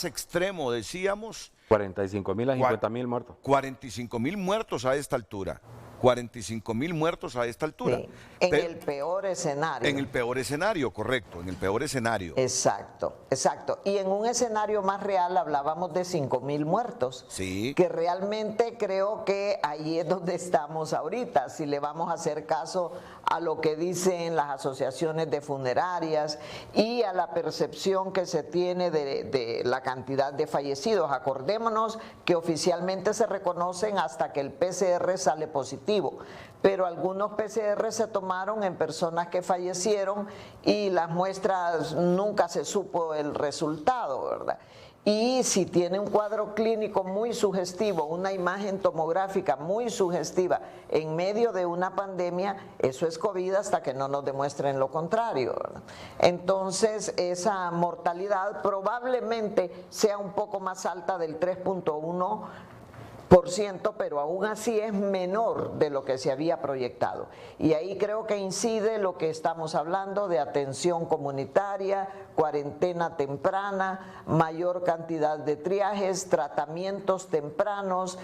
extremo, decíamos, 45.000 a 50.000 muertos. 45.000 muertos a esta altura. 45.000 muertos a esta altura. Sí, en el peor escenario. En el peor escenario, correcto, en el peor escenario. Exacto, exacto. Y en un escenario más real hablábamos de 5.000 muertos. Sí. Que realmente creo que ahí es donde estamos ahorita, si le vamos a hacer caso a lo que dicen las asociaciones de funerarias y a la percepción que se tiene de la cantidad de fallecidos. Acordémonos que oficialmente se reconocen hasta que el PCR sale positivo, pero algunos PCR se tomaron en personas que fallecieron y las muestras nunca se supo el resultado, ¿verdad? Y si tiene un cuadro clínico muy sugestivo, una imagen tomográfica muy sugestiva en medio de una pandemia, eso es COVID hasta que no nos demuestren lo contrario, ¿verdad? Entonces esa mortalidad probablemente sea un poco más alta del 3.1%, pero aún así es menor de lo que se había proyectado. Y ahí creo que incide lo que estamos hablando de atención comunitaria, cuarentena temprana, mayor cantidad de triajes, tratamientos tempranos,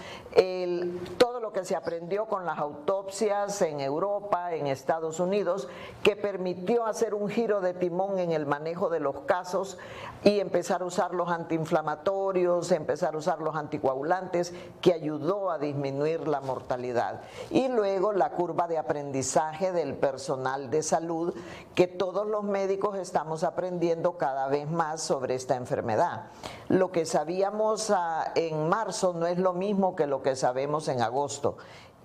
todo lo que se aprendió con las autopsias en Europa, en Estados Unidos, que permitió hacer un giro de timón en el manejo de los casos y empezar a usar los antiinflamatorios, empezar a usar los anticoagulantes, que ayudó a disminuir la mortalidad. Y luego la curva de aprendizaje del personal de salud, que todos los médicos estamos aprendiendo cada vez más sobre esta enfermedad. Lo que sabíamos en marzo no es lo mismo que lo que sabemos en agosto,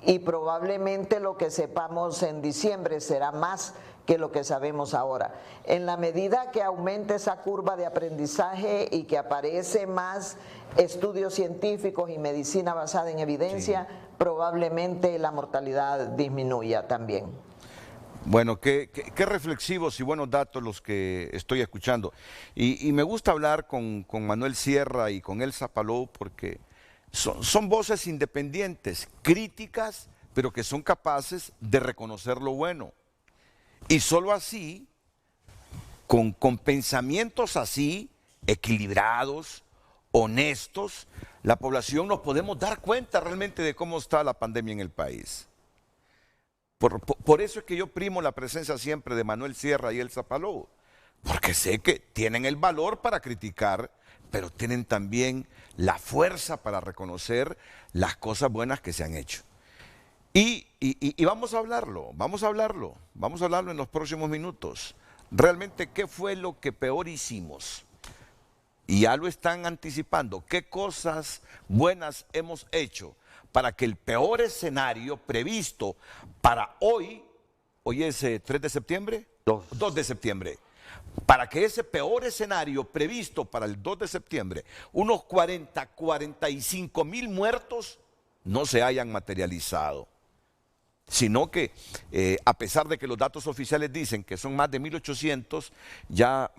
y probablemente lo que sepamos en diciembre será más que lo que sabemos ahora. En la medida que aumente esa curva de aprendizaje y que aparece más estudios científicos y medicina basada en evidencia, sí, probablemente la mortalidad disminuya también. Bueno, qué reflexivos y buenos datos los que estoy escuchando. Y me gusta hablar con Manuel Sierra y con Elsa Palou porque son voces independientes, críticas, pero que son capaces de reconocer lo bueno. Y solo así, con pensamientos así, equilibrados, honestos, la población nos podemos dar cuenta realmente de cómo está la pandemia en el país. Por eso es que yo primo la presencia siempre de Manuel Sierra y Elsa Palou, porque sé que tienen el valor para criticar, pero tienen también la fuerza para reconocer las cosas buenas que se han hecho. Y vamos a hablarlo en los próximos minutos. Realmente, ¿qué fue lo que peor hicimos? Y ya lo están anticipando. ¿Qué cosas buenas hemos hecho para que el peor escenario previsto para hoy es 3 de septiembre? 2 de septiembre. para que ese peor escenario previsto para el 2 de septiembre, unos 45.000 muertos, no se hayan materializado. Sino que a pesar de que los datos oficiales dicen que son más de 1.800, ya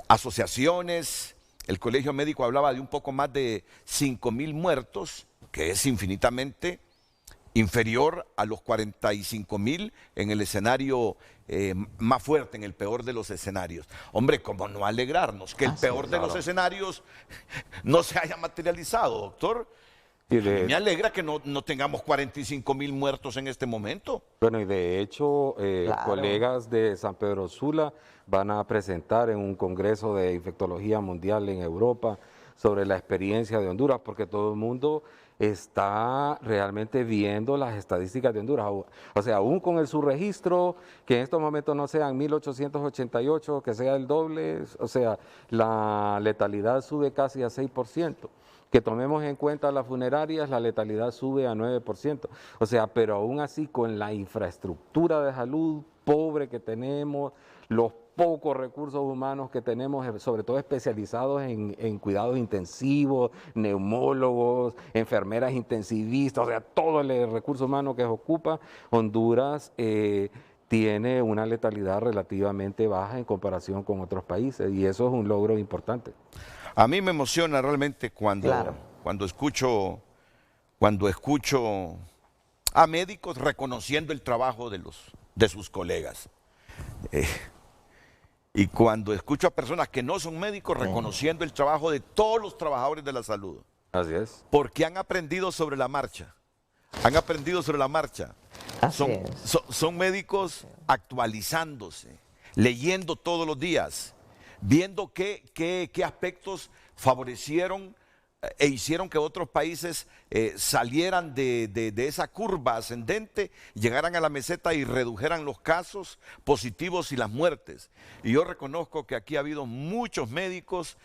asociaciones, el Colegio Médico hablaba de un poco más de 5.000 muertos, que es infinitamente inferior a los 45.000 en el escenario más fuerte, en el peor de los escenarios. Hombre, ¿cómo no alegrarnos que el peor de los escenarios no se haya materializado, doctor? A mí me alegra que no tengamos 45.000 muertos en este momento. Bueno, y de hecho, colegas de San Pedro Sula van a presentar en un congreso de infectología mundial en Europa sobre la experiencia de Honduras, porque todo el mundo está realmente viendo las estadísticas de Honduras. O sea, aún con el subregistro, que en estos momentos no sean 1.888, que sea el doble, o sea, la letalidad sube casi a 6%. Que tomemos en cuenta las funerarias, la letalidad sube a 9%. O sea, pero aún así con la infraestructura de salud pobre que tenemos, los pocos recursos humanos que tenemos, sobre todo especializados en cuidados intensivos, neumólogos, enfermeras intensivistas, o sea, todo el recurso humano que se ocupa, Honduras tiene una letalidad relativamente baja en comparación con otros países, y eso es un logro importante. A mí me emociona realmente cuando escucho a médicos reconociendo el trabajo de sus colegas. Y cuando escucho a personas que no son médicos reconociendo el trabajo de todos los trabajadores de la salud. Así es. Porque han aprendido sobre la marcha. Han aprendido sobre la marcha. Son médicos actualizándose, leyendo todos los días, viendo qué aspectos favorecieron e hicieron que otros países salieran de esa curva ascendente, llegaran a la meseta y redujeran los casos positivos y las muertes. Y yo reconozco que aquí ha habido muchos médicos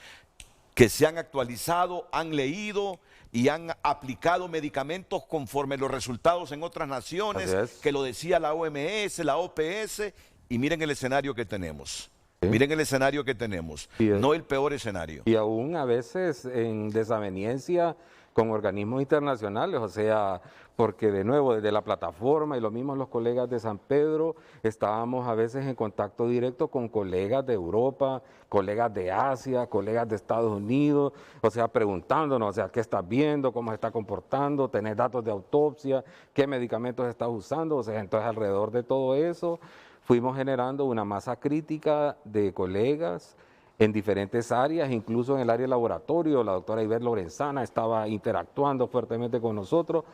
que se han actualizado, han leído y han aplicado medicamentos conforme los resultados en otras naciones, que lo decía la OMS, la OPS, y miren el escenario que tenemos. Miren el escenario que tenemos, no el peor escenario. Y aún a veces en desaveniencia con organismos internacionales, o sea, porque de nuevo desde la plataforma y lo mismo los colegas de San Pedro, estábamos a veces en contacto directo con colegas de Europa, colegas de Asia, colegas de Estados Unidos, o sea, preguntándonos, o sea, ¿qué estás viendo? ¿Cómo se está comportando? ¿Tenés datos de autopsia? ¿Qué medicamentos estás usando? O sea, entonces alrededor de todo eso fuimos generando una masa crítica de colegas en diferentes áreas, incluso en el área de laboratorio. La doctora Ivette Lorenzana estaba interactuando fuertemente con nosotros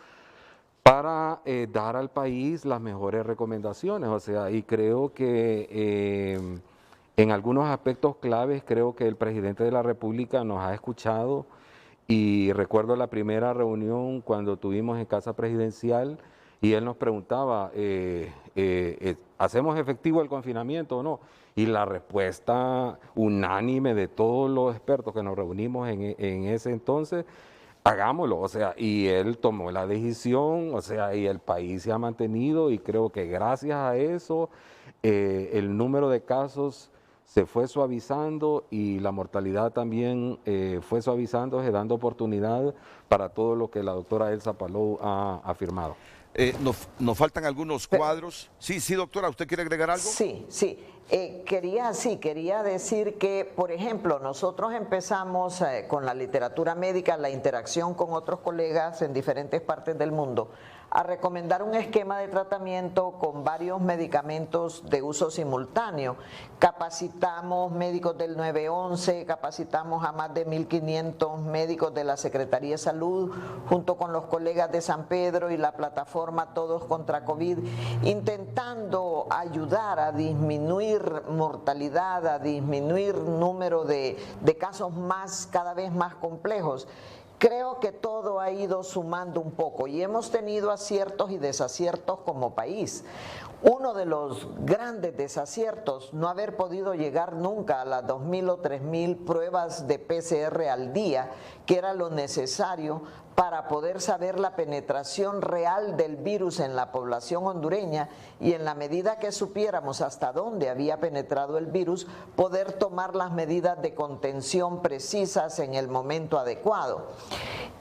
para dar al país las mejores recomendaciones. O sea, y creo que en algunos aspectos claves, creo que el presidente de la República nos ha escuchado, y recuerdo la primera reunión cuando tuvimos en Casa Presidencial, y él nos preguntaba, ¿hacemos efectivo el confinamiento o no? Y la respuesta unánime de todos los expertos que nos reunimos en ese entonces, hagámoslo. O sea, y él tomó la decisión, o sea, y el país se ha mantenido, y creo que gracias a eso el número de casos se fue suavizando y la mortalidad también fue suavizándose, dando oportunidad para todo lo que la doctora Elsa Palou ha afirmado. Nos faltan algunos cuadros. Sí, doctora, ¿usted quiere agregar algo? Sí. Quería decir que, por ejemplo, nosotros empezamos con la literatura médica, la interacción con otros colegas en diferentes partes del mundo, a recomendar un esquema de tratamiento con varios medicamentos de uso simultáneo. Capacitamos médicos del 911, capacitamos a más de 1.500 médicos de la Secretaría de Salud, junto con los colegas de San Pedro y la plataforma Todos contra COVID, intentando ayudar a disminuir mortalidad, a disminuir número de casos cada vez más complejos. Creo que todo ha ido sumando un poco y hemos tenido aciertos y desaciertos como país. Uno de los grandes desaciertos, no haber podido llegar nunca a las 2.000 o 3.000 pruebas de PCR al día, que era lo necesario para poder saber la penetración real del virus en la población hondureña y en la medida que supiéramos hasta dónde había penetrado el virus, poder tomar las medidas de contención precisas en el momento adecuado.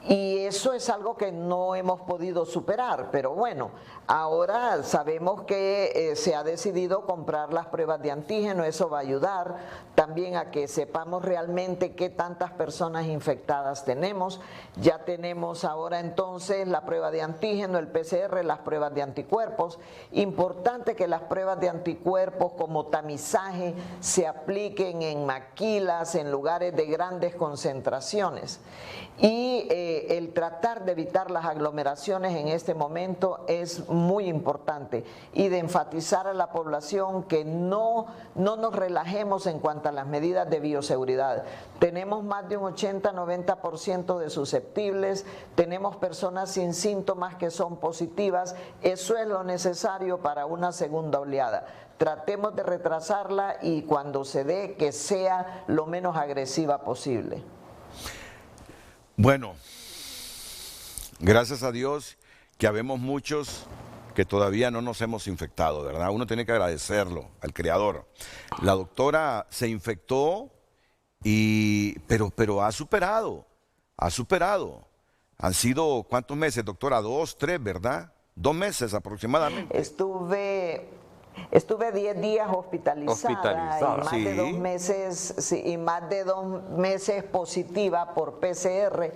Y eso es algo que no hemos podido superar, pero bueno, ahora sabemos que se ha decidido comprar las pruebas de antígeno, eso va a ayudar también a que sepamos realmente qué tantas personas infectadas tenemos. Ya tenemos ahora entonces la prueba de antígeno, el PCR, las pruebas de anticuerpos. Importante que las pruebas de anticuerpos como tamizaje se apliquen en maquilas, en lugares de grandes concentraciones. Y el tratar de evitar las aglomeraciones en este momento es muy importante, y de enfatizar a la población que no nos relajemos en cuanto a las medidas de bioseguridad. Tenemos más de un 80-90% de susceptibles, tenemos personas sin síntomas que son positivas, eso es lo necesario para una segunda oleada. Tratemos de retrasarla y cuando se dé, que sea lo menos agresiva posible. Bueno, gracias a Dios que habemos muchos que todavía no nos hemos infectado, ¿verdad? Uno tiene que agradecerlo al Creador. La doctora se infectó, pero ha superado. Han sido, ¿cuántos meses, doctora? 2, 3, ¿verdad? 2 meses aproximadamente. Estuve 10 días hospitalizada. Y más sí. de 2 meses, sí, y más de 2 meses positiva por PCR.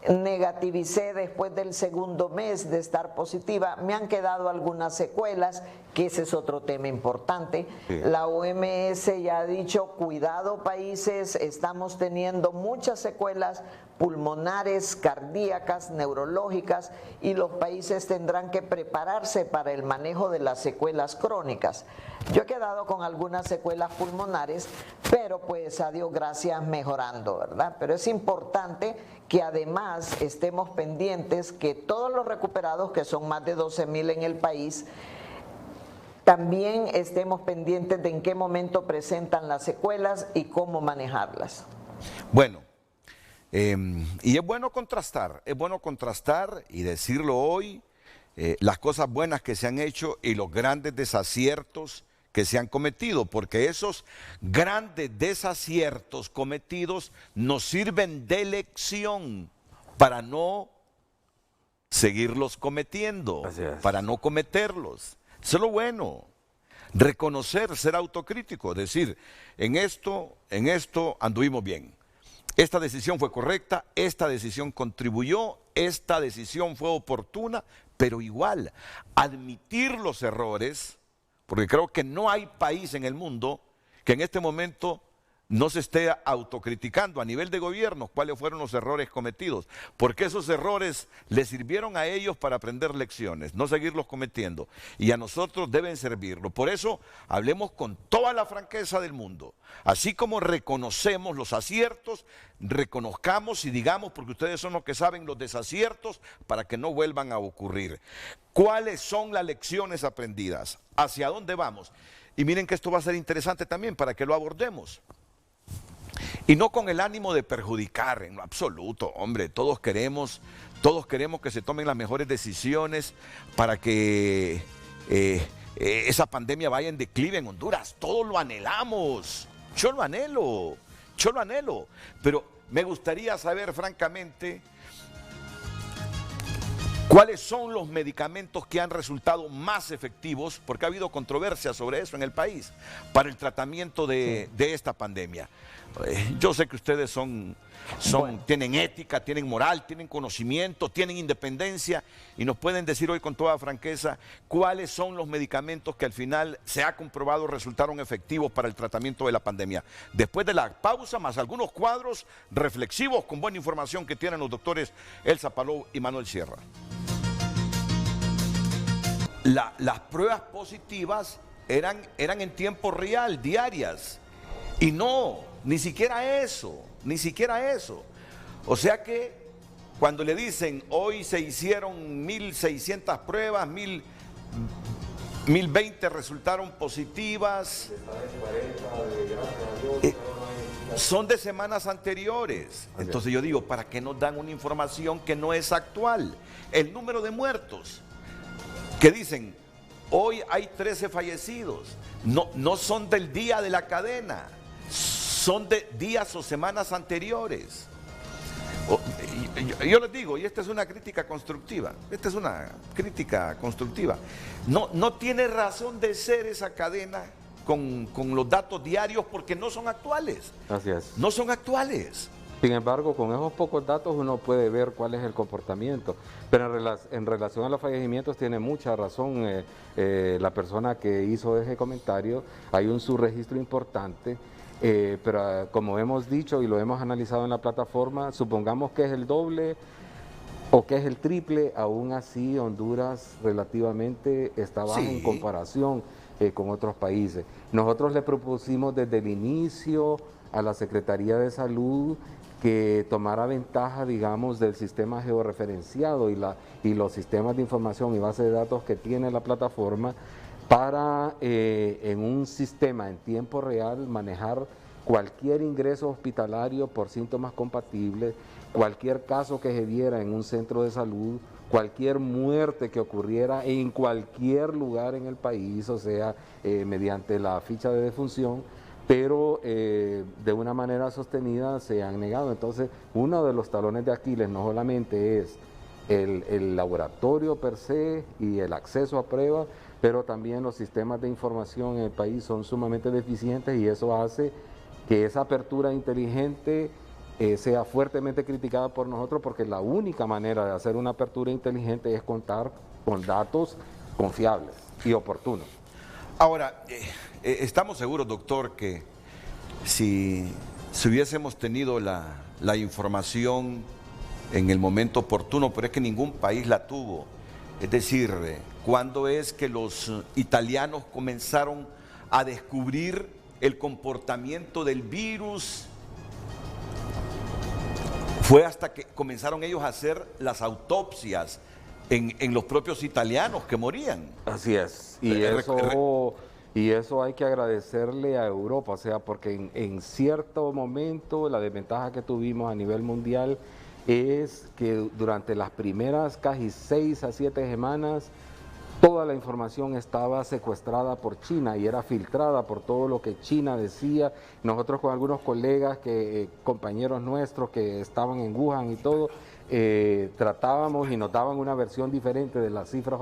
Negativicé después del segundo mes de estar positiva. Me han quedado algunas secuelas, que ese es otro tema importante. Sí. La OMS ya ha dicho, cuidado países, estamos teniendo muchas secuelas pulmonares, cardíacas, neurológicas, y los países tendrán que prepararse para el manejo de las secuelas crónicas. Yo he quedado con algunas secuelas pulmonares, pero pues a Dios gracias mejorando, ¿verdad? Pero es importante que además estemos pendientes que todos los recuperados, que son más de 12,000 en el país, también estemos pendientes de en qué momento presentan las secuelas y cómo manejarlas. Bueno, y es bueno contrastar y decirlo hoy, las cosas buenas que se han hecho y los grandes desaciertos que se han cometido, porque esos grandes desaciertos cometidos nos sirven de lección para no seguirlos cometiendo, para no cometerlos. Eso es lo bueno. Reconocer, ser autocrítico, decir, en esto anduvimos bien. Esta decisión fue correcta, esta decisión contribuyó, esta decisión fue oportuna, pero igual, admitir los errores, porque creo que no hay país en el mundo que en este momento no se esté autocriticando a nivel de gobierno cuáles fueron los errores cometidos, porque esos errores les sirvieron a ellos para aprender lecciones, no seguirlos cometiendo, y a nosotros deben servirlo. Por eso hablemos con toda la franqueza del mundo, así como reconocemos los aciertos, reconozcamos y digamos, porque ustedes son los que saben los desaciertos, para que no vuelvan a ocurrir. ¿Cuáles son las lecciones aprendidas? ¿Hacia dónde vamos? Y miren que esto va a ser interesante también para que lo abordemos. Y no con el ánimo de perjudicar en lo absoluto, hombre, todos queremos que se tomen las mejores decisiones para que esa pandemia vaya en declive en Honduras. Todos lo anhelamos, yo lo anhelo, pero me gustaría saber francamente cuáles son los medicamentos que han resultado más efectivos, porque ha habido controversia sobre eso en el país, para el tratamiento de esta pandemia. Yo sé que ustedes tienen ética, tienen moral, tienen conocimiento, tienen independencia, y nos pueden decir hoy con toda franqueza cuáles son los medicamentos que al final se ha comprobado resultaron efectivos para el tratamiento de la pandemia. Después de la pausa, más algunos cuadros reflexivos con buena información que tienen los doctores Elsa Palou y Manuel Sierra. Las pruebas positivas eran en tiempo real, diarias, y no, ni siquiera eso. O sea que cuando le dicen hoy se hicieron 1.600 pruebas, 1.020 resultaron positivas. son de semanas anteriores. Entonces yo digo, ¿para qué nos dan una información que no es actual? El número de muertos, que dicen, hoy hay 13 fallecidos, no son del día de la cadena, son de días o semanas anteriores. Yo les digo, y esta es una crítica constructiva, no tiene razón de ser esa cadena con los datos diarios porque no son actuales. Así es. No son actuales. Sin embargo, con esos pocos datos uno puede ver cuál es el comportamiento. Pero en relación a los fallecimientos tiene mucha razón la persona que hizo ese comentario. Hay un subregistro importante, pero como hemos dicho y lo hemos analizado en la plataforma, supongamos que es el doble o que es el triple, aún así Honduras relativamente está bajo en comparación con otros países. Nosotros le propusimos desde el inicio a la Secretaría de Salud que tomara ventaja, digamos, del sistema georreferenciado y los sistemas de información y base de datos que tiene la plataforma para en un sistema en tiempo real manejar cualquier ingreso hospitalario por síntomas compatibles, cualquier caso que se diera en un centro de salud, cualquier muerte que ocurriera en cualquier lugar en el país, o sea, mediante la ficha de defunción, pero de una manera sostenida se han negado. Entonces, uno de los talones de Aquiles no solamente es el laboratorio per se y el acceso a pruebas, pero también los sistemas de información en el país son sumamente deficientes y eso hace que esa apertura inteligente sea fuertemente criticada por nosotros porque la única manera de hacer una apertura inteligente es contar con datos confiables y oportunos. Ahora, estamos seguros, doctor, que si hubiésemos tenido la información en el momento oportuno, pero es que ningún país la tuvo. Es decir, ¿cuándo es que los italianos comenzaron a descubrir el comportamiento del virus? Fue hasta que comenzaron ellos a hacer las autopsias en los propios italianos que morían. Así es, y eso hay que agradecerle a Europa, o sea, porque en cierto momento la desventaja que tuvimos a nivel mundial es que durante las primeras casi 6 a 7 semanas toda la información estaba secuestrada por China y era filtrada por todo lo que China decía. Nosotros con algunos colegas, compañeros nuestros que estaban en Wuhan y todo, tratábamos y nos daban una versión diferente de las cifras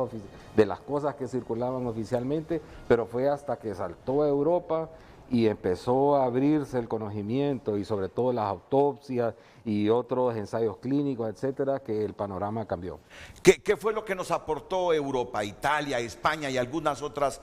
de las cosas que circulaban oficialmente, pero fue hasta que saltó a Europa y empezó a abrirse el conocimiento y sobre todo las autopsias y otros ensayos clínicos, etcétera, que el panorama cambió. ¿Qué fue lo que nos aportó Europa, Italia, España y algunas otras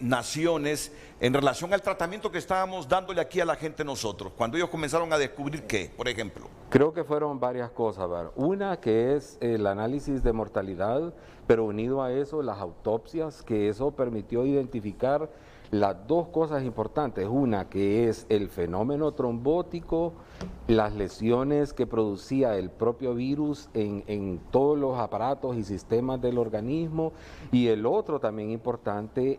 naciones en relación al tratamiento que estábamos dándole aquí a la gente nosotros? Cuando ellos comenzaron a descubrir qué, por ejemplo. Creo que fueron varias cosas, ¿verdad? Una que es el análisis de mortalidad, pero unido a eso las autopsias, que eso permitió identificar las dos cosas importantes, una que es el fenómeno trombótico, las lesiones que producía el propio virus en todos los aparatos y sistemas del organismo, y el otro también importante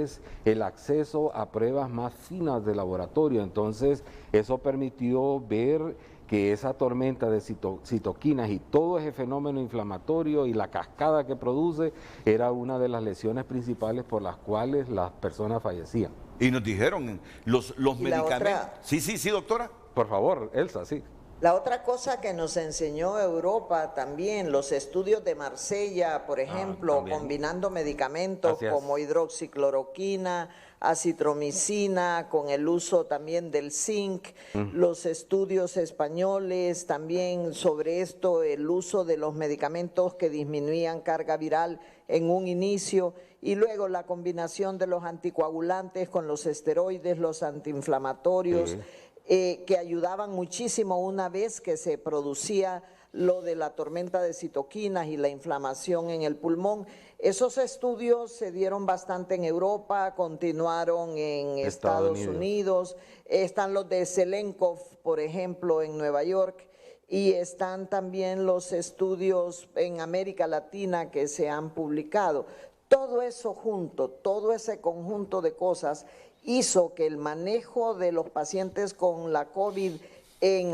es el acceso a pruebas más finas de laboratorio. Entonces eso permitió ver que esa tormenta de citoquinas y todo ese fenómeno inflamatorio y la cascada que produce era una de las lesiones principales por las cuales las personas fallecían. Y nos dijeron los medicamentos. Sí, doctora. Por favor, Elsa, sí. La otra cosa que nos enseñó Europa también, los estudios de Marsella, por ejemplo, combinando medicamentos como hidroxicloroquina, acitromicina, con el uso también del zinc, los estudios españoles también sobre esto, el uso de los medicamentos que disminuían carga viral en un inicio, y luego la combinación de los anticoagulantes con los esteroides, los antiinflamatorios, que ayudaban muchísimo una vez que se producía lo de la tormenta de citoquinas y la inflamación en el pulmón. Esos estudios se dieron bastante en Europa, continuaron en Estados Unidos. Están los de Zelenkov, por ejemplo, en Nueva York, y están también los estudios en América Latina que se han publicado. Todo eso junto, todo ese conjunto de cosas hizo que el manejo de los pacientes con la COVID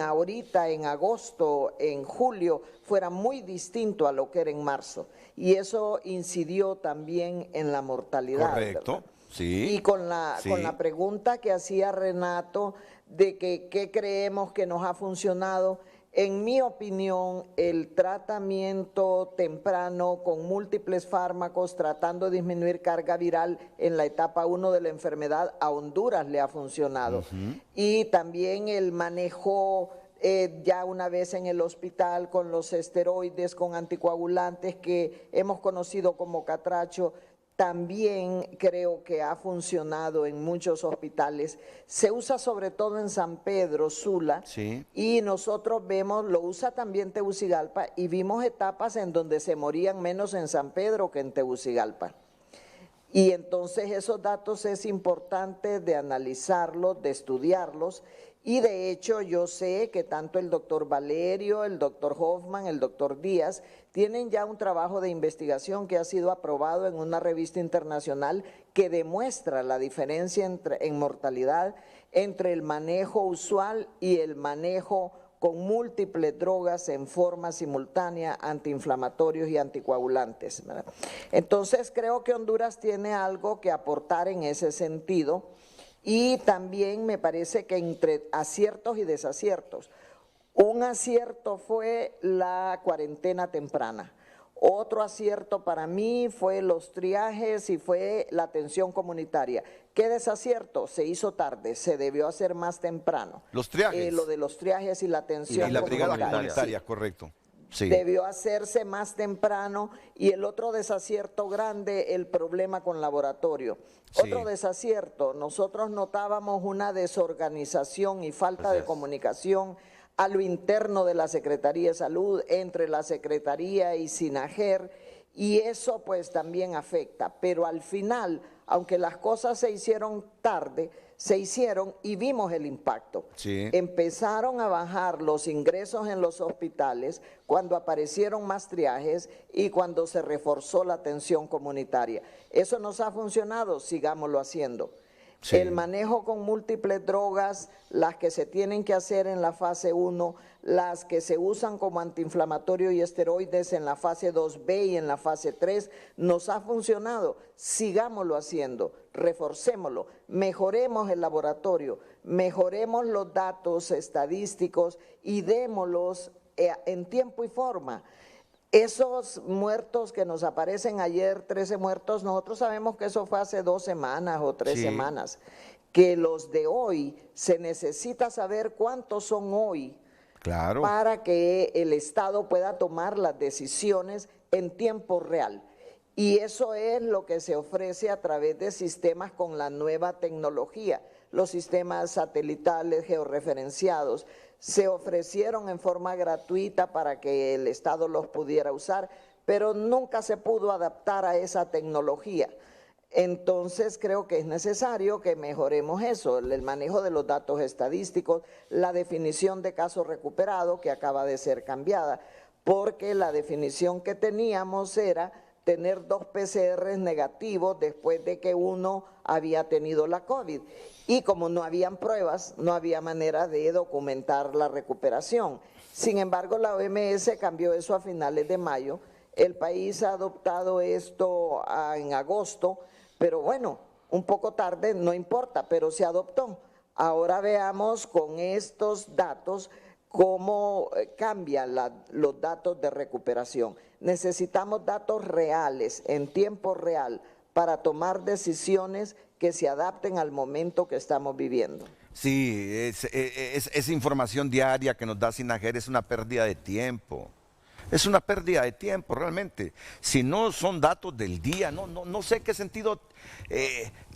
ahorita, en agosto, en julio, fuera muy distinto a lo que era en marzo. Y eso incidió también en la mortalidad. Correcto, ¿verdad? sí. Y con la pregunta que hacía Renato de que qué creemos que nos ha funcionado, en mi opinión, el tratamiento temprano con múltiples fármacos tratando de disminuir carga viral en la etapa 1 de la enfermedad a Honduras le ha funcionado. Y también el manejo ya una vez en el hospital con los esteroides, con anticoagulantes que hemos conocido como catracho, también creo que ha funcionado en muchos hospitales. Se usa sobre todo en San Pedro Sula, Sí. y nosotros vemos, lo usa también Tegucigalpa, y vimos etapas en donde se morían menos en San Pedro que en Tegucigalpa. Y entonces esos datos es importante de analizarlos, de estudiarlos, y de hecho yo sé que tanto el doctor Valerio, el doctor Hoffman, el doctor Díaz, tienen ya un trabajo de investigación que ha sido aprobado en una revista internacional que demuestra la diferencia en mortalidad entre el manejo usual y el manejo con múltiples drogas en forma simultánea, antiinflamatorios y anticoagulantes, ¿verdad? Entonces creo que Honduras tiene algo que aportar en ese sentido, y también me parece que entre aciertos y desaciertos, un acierto fue la cuarentena temprana. Otro acierto para mí fue los triajes y fue la atención comunitaria. ¿Qué desacierto? Se hizo tarde, se debió hacer más temprano. Los triajes. Lo de los triajes y la atención Y la brigada comunitaria. comunitaria, correcto. Sí. Debió hacerse más temprano. Y el otro desacierto grande, el problema con laboratorio. Sí. Otro desacierto, nosotros notábamos una desorganización y falta de comunicación a lo interno de la Secretaría de Salud, entre la Secretaría y SINAGER, y eso pues también afecta. Pero al final, aunque las cosas se hicieron tarde, se hicieron y vimos el impacto. Sí. Empezaron a bajar los ingresos en los hospitales cuando aparecieron más triajes y cuando se reforzó la atención comunitaria. Eso nos ha funcionado, sigámoslo haciendo. Sí. El manejo con múltiples drogas, las que se tienen que hacer en la fase 1, las que se usan como antiinflamatorio y esteroides en la fase 2B y en la fase 3, nos ha funcionado. Sigámoslo haciendo, reforcémoslo, mejoremos el laboratorio, mejoremos los datos estadísticos y démoslos en tiempo y forma. Esos muertos que nos aparecen ayer, 13 muertos, nosotros sabemos que eso fue hace 2 semanas o 3 semanas. Que los de hoy, se necesita saber cuántos son hoy, Claro. para que el Estado pueda tomar las decisiones en tiempo real. Y eso es lo que se ofrece a través de sistemas con la nueva tecnología. Los sistemas satelitales georreferenciados se ofrecieron en forma gratuita para que el Estado los pudiera usar, pero nunca se pudo adaptar a esa tecnología. Entonces creo que es necesario que mejoremos eso, el manejo de los datos estadísticos, la definición de caso recuperado que acaba de ser cambiada, porque la definición que teníamos era tener 2 PCRs negativos después de que uno había tenido la COVID. Y como no habían pruebas, no había manera de documentar la recuperación. Sin embargo, la OMS cambió eso a finales de mayo. El país ha adoptado esto en agosto, pero bueno, un poco tarde, no importa, pero se adoptó. Ahora veamos con estos datos cómo cambian los datos de recuperación. Necesitamos datos reales, en tiempo real, para tomar decisiones que se adapten al momento que estamos viviendo. Sí, esa información diaria que nos da SINAGER es una pérdida de tiempo. Es una pérdida de tiempo realmente. Si no son datos del día, no sé qué sentido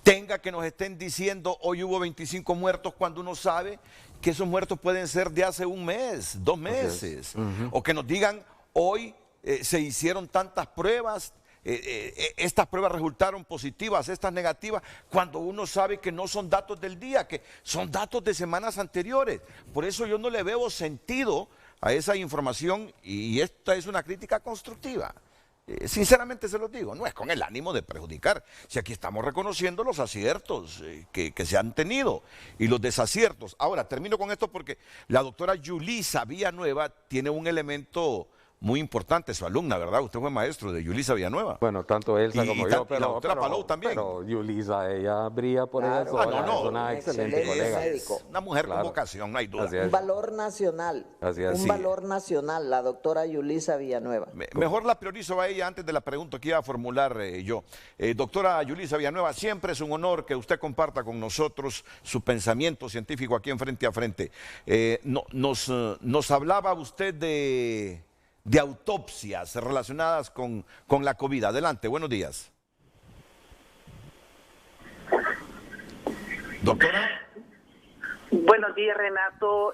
tenga que nos estén diciendo hoy hubo 25 muertos cuando uno sabe que esos muertos pueden ser de hace 1 mes, 2 meses. O que nos digan hoy se hicieron tantas pruebas, estas pruebas resultaron positivas, estas negativas, cuando uno sabe que no son datos del día, que son datos de semanas anteriores. Por eso yo no le veo sentido a esa información y esta es una crítica constructiva. Sinceramente se los digo, no es con el ánimo de perjudicar, si aquí estamos reconociendo los aciertos que se han tenido y los desaciertos. Ahora, termino con esto porque la doctora Yulisa Villanueva tiene un elemento muy importante, su alumna, ¿verdad? Usted fue maestro de Yulisa Villanueva. Bueno, tanto Elsa como yo, y la doctora Palou también. Pero Yulisa, ella brilla por ella Claro, sola, no, es una excelente excelente colega. médico. Una mujer Claro. con vocación, no hay duda. Así es. Un valor nacional, Así es. un Sí. valor nacional, la doctora Yulisa Villanueva. Mejor la priorizo a ella antes de la pregunta que iba a formular yo. Doctora Yulisa Villanueva, siempre es un honor que usted comparta con nosotros su pensamiento científico aquí en Frente a Frente. Nos hablaba usted de autopsias relacionadas con la COVID. Adelante, buenos días. Doctora. Buenos días, Renato.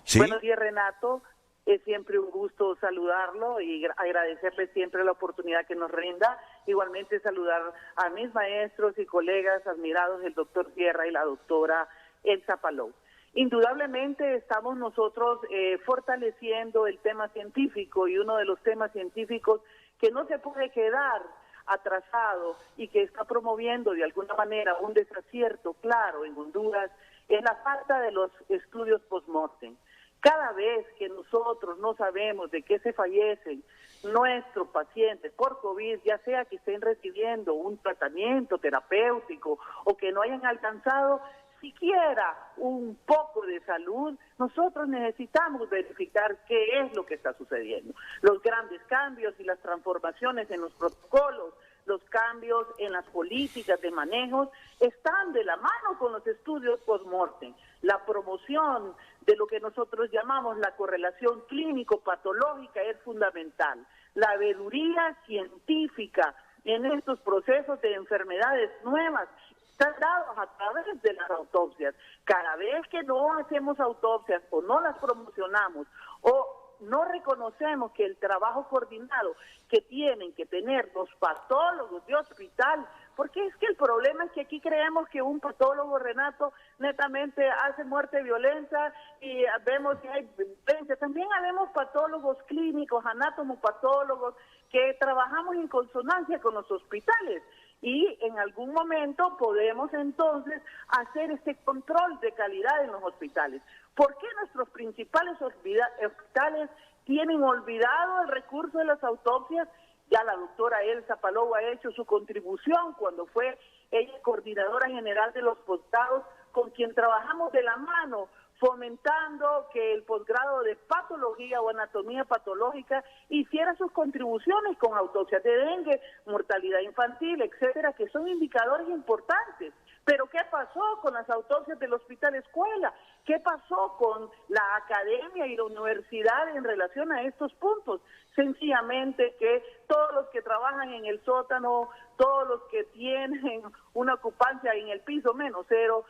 ¿Sí? Buenos días, Renato. Es siempre un gusto saludarlo y agradecerle siempre la oportunidad que nos rinda. Igualmente saludar a mis maestros y colegas admirados, el doctor Sierra y la doctora Elsa Palou. Indudablemente estamos nosotros fortaleciendo el tema científico, y uno de los temas científicos que no se puede quedar atrasado y que está promoviendo de alguna manera un desacierto claro en Honduras es la falta de los estudios post-mortem. Cada vez que nosotros no sabemos de qué se fallecen nuestros pacientes por COVID, ya sea que estén recibiendo un tratamiento terapéutico o que no hayan alcanzado siquiera un poco de salud, nosotros necesitamos verificar qué es lo que está sucediendo. Los grandes cambios y las transformaciones en los protocolos, los cambios en las políticas de manejos están de la mano con los estudios post-mortem. La promoción de lo que nosotros llamamos la correlación clínico-patológica es fundamental. La veeduría científica en estos procesos de enfermedades nuevas están dados a través de las autopsias. Cada vez que no hacemos autopsias o no las promocionamos o no reconocemos que el trabajo coordinado que tienen que tener los patólogos de hospital, porque es que el problema es que aquí creemos que un patólogo, Renato, netamente hace muerte violenta y vemos que hay violencia. También habemos patólogos clínicos, anatomopatólogos, que trabajamos en consonancia con los hospitales. Y en algún momento podemos entonces hacer este control de calidad en los hospitales. ¿Por qué nuestros principales hospitales tienen olvidado el recurso de las autopsias? Ya la doctora Elsa Palou ha hecho su contribución cuando fue ella coordinadora general de los posgrados, con quien trabajamos de la mano, fomentando que el posgrado de patología o anatomía patológica hiciera sus contribuciones con autopsias de dengue, mortalidad infantil, etcétera, que son indicadores importantes. Pero ¿qué pasó con las autopsias del Hospital Escuela? ¿Qué pasó con la academia y la universidad en relación a estos puntos? Sencillamente que todos los que trabajan en el sótano, todos los que tienen una ocupancia en el piso menos cero,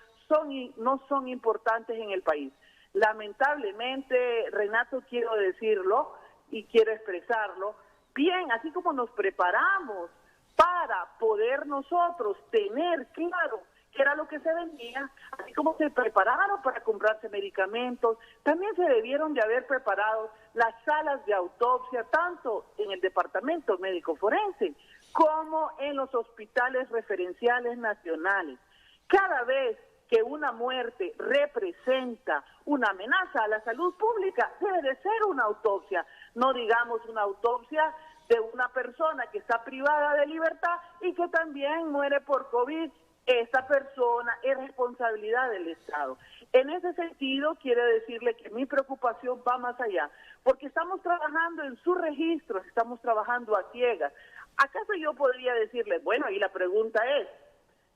no son importantes en el país. Lamentablemente, Renato, quiero decirlo y quiero expresarlo, bien, así como nos preparamos para poder nosotros tener claro qué era lo que se vendía, así como se prepararon para comprarse medicamentos, también se debieron de haber preparado las salas de autopsia, tanto en el departamento médico forense como en los hospitales referenciales nacionales. Cada vez que una muerte representa una amenaza a la salud pública, debe de ser una autopsia, no digamos una autopsia de una persona que está privada de libertad y que también muere por COVID. Esta persona es responsabilidad del Estado. En ese sentido, quiero decirle que mi preocupación va más allá, porque estamos trabajando en sus registros, estamos trabajando a ciegas. ¿Acaso yo podría decirle, bueno, y la pregunta es,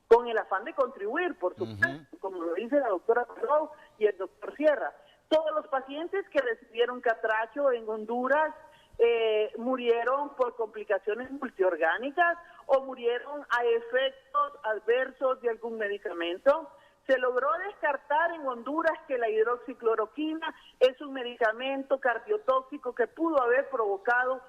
con el afán de contribuir, por supuesto, como lo dice la doctora Palou y el doctor Sierra, todos los pacientes que recibieron catracho en Honduras murieron por complicaciones multiorgánicas o murieron a efectos adversos de algún medicamento? Se logró descartar en Honduras que la hidroxicloroquina es un medicamento cardiotóxico que pudo haber provocado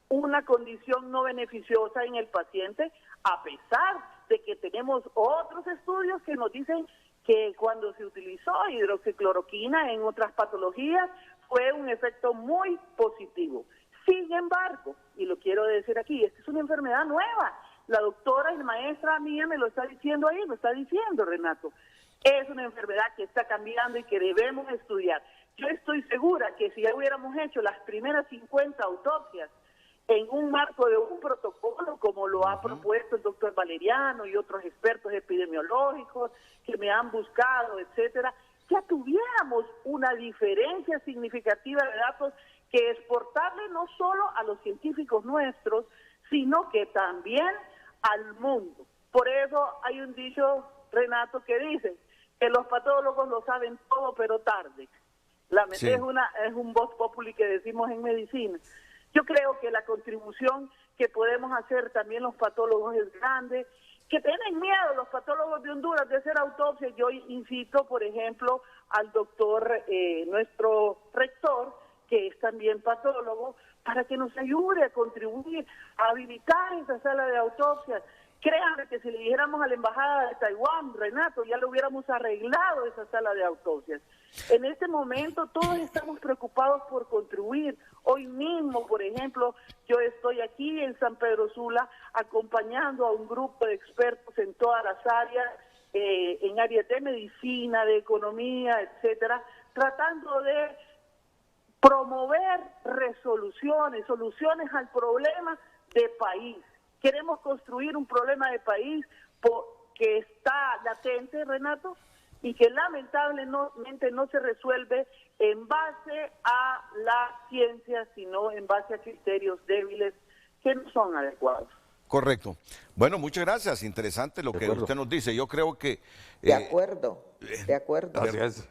una condición no beneficiosa en el paciente, a pesar de que tenemos otros estudios que nos dicen que cuando se utilizó hidroxicloroquina en otras patologías fue un efecto muy positivo. Sin embargo, y lo quiero decir aquí, esta es una enfermedad nueva. La doctora y la maestra mía me lo está diciendo ahí, me está diciendo, Renato. Es una enfermedad que está cambiando y que debemos estudiar. Yo estoy segura que si ya hubiéramos hecho las primeras 50 autopsias en un marco de un protocolo, como lo ha propuesto el doctor Valeriano y otros expertos epidemiológicos que me han buscado, etcétera, ya tuviéramos una diferencia significativa de datos que exportarle no solo a los científicos nuestros, sino que también al mundo. Por eso hay un dicho, Renato, que dice que los patólogos lo saben todo, pero tarde. Sí. Es un vox populi que decimos en medicina. Yo creo que la contribución que podemos hacer también los patólogos es grande. Que tienen miedo los patólogos de Honduras de hacer autopsia. Yo incito, por ejemplo, al doctor, nuestro rector, que es también patólogo, para que nos ayude a contribuir a habilitar esa sala de autopsias. Créanme que si le dijéramos a la Embajada de Taiwán, Renato, ya le hubiéramos arreglado esa sala de autopsias. En este momento todos estamos preocupados por contribuir. Hoy mismo, por ejemplo, yo estoy aquí en San Pedro Sula acompañando a un grupo de expertos en todas las áreas, en áreas de medicina, de economía, etcétera, tratando de promover soluciones al problema de país. Queremos construir un problema de país que está latente, Renato, y que lamentablemente no se resuelve en base a la ciencia, sino en base a criterios débiles que no son adecuados. Correcto. Bueno, muchas gracias. Interesante lo que usted nos dice. Yo creo que... De acuerdo.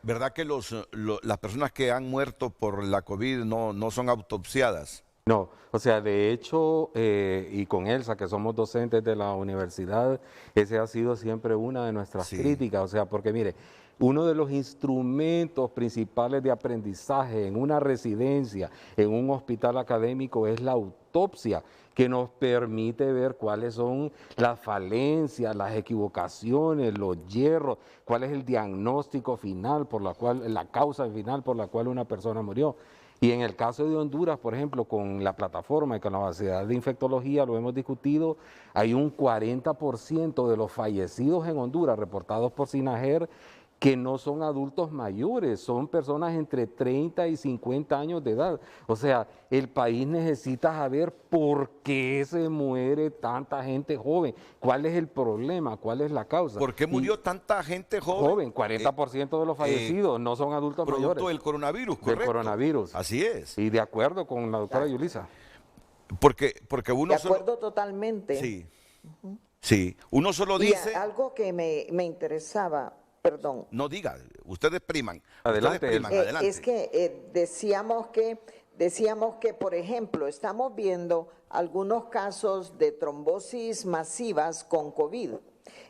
¿Verdad que las personas que han muerto por la COVID no son autopsiadas? No, o sea, de hecho, y con Elsa, que somos docentes de la universidad, ese ha sido siempre una de nuestras críticas, o sea, porque mire, uno de los instrumentos principales de aprendizaje en una residencia, en un hospital académico, es la autopsia, que nos permite ver cuáles son las falencias, las equivocaciones, los hierros, cuál es el diagnóstico final por la causa final por la cual una persona murió. Y en el caso de Honduras, por ejemplo, con la plataforma y con la base de infectología, lo hemos discutido, hay un 40% de los fallecidos en Honduras reportados por SINAGER que no son adultos mayores, son personas entre 30 y 50 años de edad. O sea, el país necesita saber por qué se muere tanta gente joven, cuál es el problema, cuál es la causa. ¿Por qué murió tanta gente joven? 40% de los fallecidos no son adultos mayores. Producto del coronavirus, correcto. Del coronavirus. Así es. Y de acuerdo con la doctora Yulisa. Porque uno de acuerdo totalmente. Sí, sí. Uno solo dice... Y algo que me interesaba... Perdón. No diga, ustedes priman. Adelante. Adelante. Es que decíamos que, por ejemplo, estamos viendo algunos casos de trombosis masivas con COVID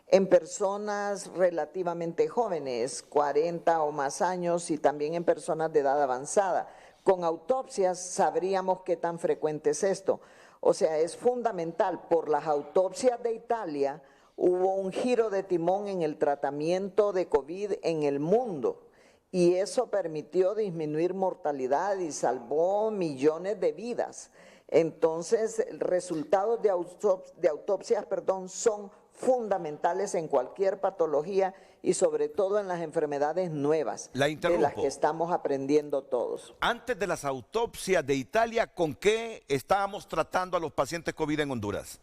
en personas relativamente jóvenes, 40 o más años, y también en personas de edad avanzada. Con autopsias sabríamos qué tan frecuente es esto. O sea, es fundamental. Por las autopsias de Italia hubo un giro de timón en el tratamiento de COVID en el mundo y eso permitió disminuir mortalidad y salvó millones de vidas. Entonces, resultados de autopsias, son fundamentales en cualquier patología y sobre todo en las enfermedades nuevas de las que estamos aprendiendo todos. Antes de las autopsias de Italia, ¿con qué estábamos tratando a los pacientes COVID en Honduras?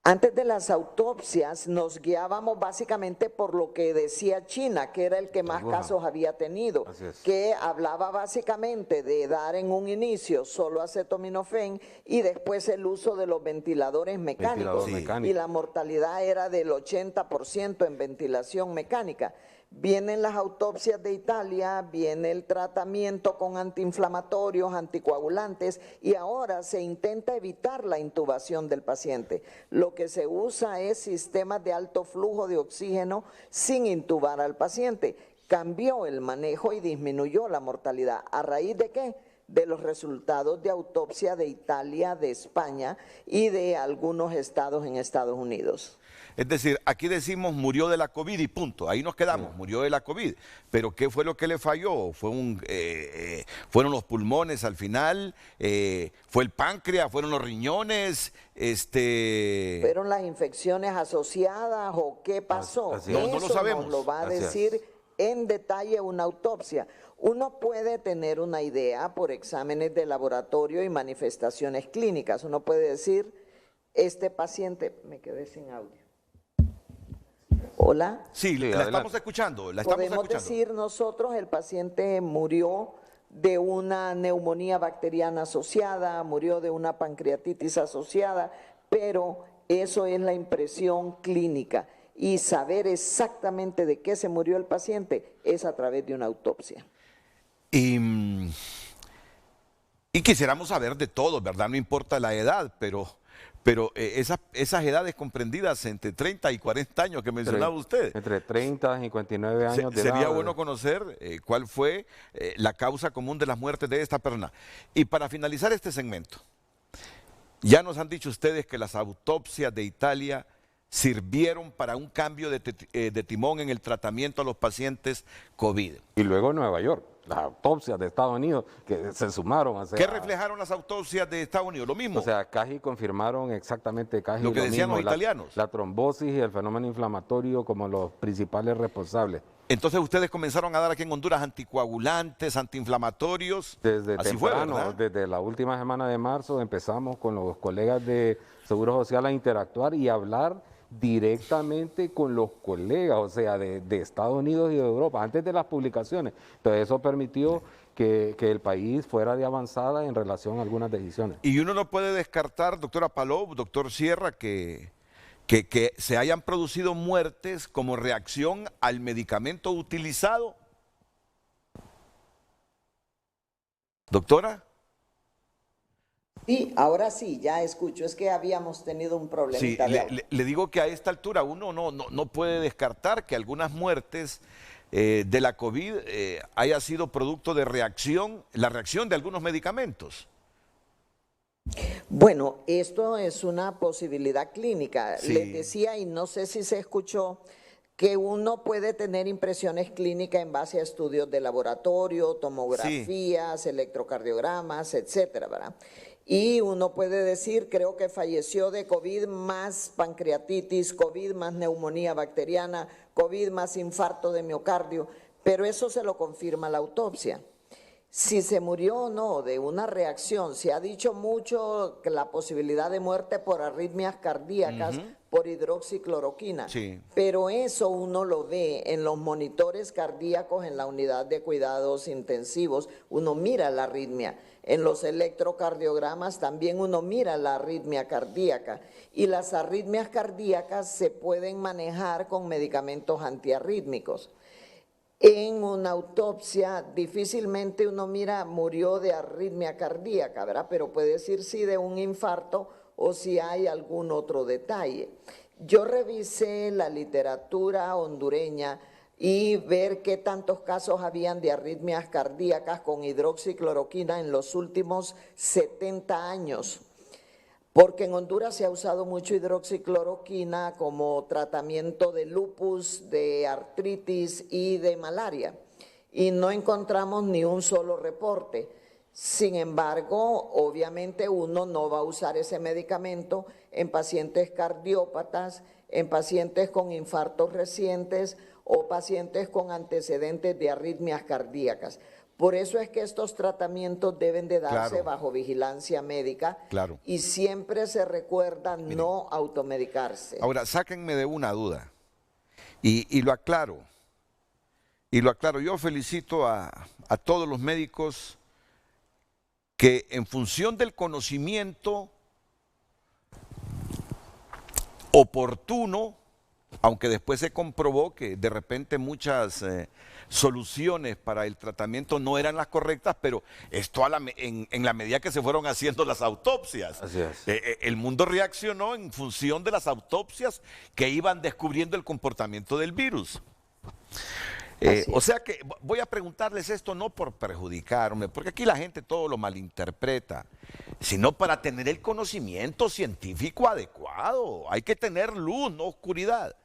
Antes de las autopsias nos guiábamos básicamente por lo que decía China, que era el que más casos había tenido, que hablaba básicamente de dar en un inicio solo acetaminofén y después el uso de los ventiladores mecánicos. Y la mortalidad era del 80% en ventilación mecánica. Vienen las autopsias de Italia, viene el tratamiento con antiinflamatorios, anticoagulantes y ahora se intenta evitar la intubación del paciente. Lo que se usa es sistemas de alto flujo de oxígeno sin intubar al paciente. Cambió el manejo y disminuyó la mortalidad. ¿A raíz de qué? de los resultados de autopsia de Italia, de España y de algunos estados en Estados Unidos. Es decir, aquí decimos murió de la COVID y punto, ahí nos quedamos, murió de la COVID. Pero ¿qué fue lo que le falló? ¿Fueron los pulmones al final? ¿Fue el páncreas? ¿Fueron los riñones? ¿Fueron las infecciones asociadas o qué pasó? No lo sabemos. Nos lo va a decir en detalle una autopsia. Uno puede tener una idea por exámenes de laboratorio y manifestaciones clínicas. Uno puede decir, este paciente, me quedé sin audio. Hola. Sí, la estamos escuchando. Podemos decir nosotros, el paciente murió de una neumonía bacteriana asociada, murió de una pancreatitis asociada, pero eso es la impresión clínica. Y saber exactamente de qué se murió el paciente es a través de una autopsia. Y quisiéramos saber de todo, ¿verdad? No importa la edad, pero esas edades comprendidas entre 30 y 40 años que mencionaba usted. Entre 30 y 59 años de edad. Sería bueno conocer cuál fue la causa común de las muertes de esta persona. Y para finalizar este segmento, ya nos han dicho ustedes que las autopsias de Italia sirvieron para un cambio de timón en el tratamiento a los pacientes COVID. Y luego Nueva York, las autopsias de Estados Unidos que se sumaron. ¿Qué reflejaron las autopsias de Estados Unidos? Lo mismo. O sea, casi confirmaron exactamente lo que decían los italianos. La trombosis y el fenómeno inflamatorio como los principales responsables. Entonces ustedes comenzaron a dar aquí en Honduras anticoagulantes, antiinflamatorios. Desde así temprano, fue, ¿verdad? Desde la última semana de marzo empezamos con los colegas de Seguro Social a interactuar y hablar directamente con los colegas, o sea, de Estados Unidos y de Europa, antes de las publicaciones. Entonces eso permitió que el país fuera de avanzada en relación a algunas decisiones. Y uno no puede descartar, doctora Palou, doctor Sierra, que se hayan producido muertes como reacción al medicamento utilizado. Doctora. Sí, ahora sí, ya escucho, es que habíamos tenido un problemita. Sí, le digo que a esta altura uno no puede descartar que algunas muertes de la COVID haya sido producto de la reacción de algunos medicamentos. Bueno, esto es una posibilidad clínica. Sí. Les decía, y no sé si se escuchó, que uno puede tener impresiones clínicas en base a estudios de laboratorio, tomografías, electrocardiogramas, etcétera, ¿verdad? Y uno puede decir, creo que falleció de COVID más pancreatitis, COVID más neumonía bacteriana, COVID más infarto de miocardio, pero eso se lo confirma la autopsia. Si se murió o no de una reacción, se ha dicho mucho que la posibilidad de muerte por arritmias cardíacas, por hidroxicloroquina, pero eso uno lo ve en los monitores cardíacos en la unidad de cuidados intensivos, uno mira la arritmia. En los electrocardiogramas también uno mira la arritmia cardíaca y las arritmias cardíacas se pueden manejar con medicamentos antiarrítmicos. En una autopsia difícilmente uno mira murió de arritmia cardíaca, ¿verdad? Pero puede decir si de un infarto o si hay algún otro detalle. Yo revisé la literatura hondureña y ver qué tantos casos habían de arritmias cardíacas con hidroxicloroquina en los últimos 70 años. Porque en Honduras se ha usado mucho hidroxicloroquina como tratamiento de lupus, de artritis y de malaria. Y no encontramos ni un solo reporte. Sin embargo, obviamente uno no va a usar ese medicamento en pacientes cardiópatas, en pacientes con infartos recientes o pacientes con antecedentes de arritmias cardíacas. Por eso es que estos tratamientos deben de darse bajo vigilancia médica y siempre se recuerda no automedicarse. Ahora, sáquenme de una duda y lo aclaro. Yo felicito a todos los médicos que en función del conocimiento oportuno, aunque después se comprobó que de repente muchas soluciones para el tratamiento no eran las correctas, pero esto en la medida que se fueron haciendo las autopsias. Así es. El mundo reaccionó en función de las autopsias que iban descubriendo el comportamiento del virus. O sea que voy a preguntarles esto no por perjudicarme, porque aquí la gente todo lo malinterpreta, sino para tener el conocimiento científico adecuado. Hay que tener luz, no oscuridad.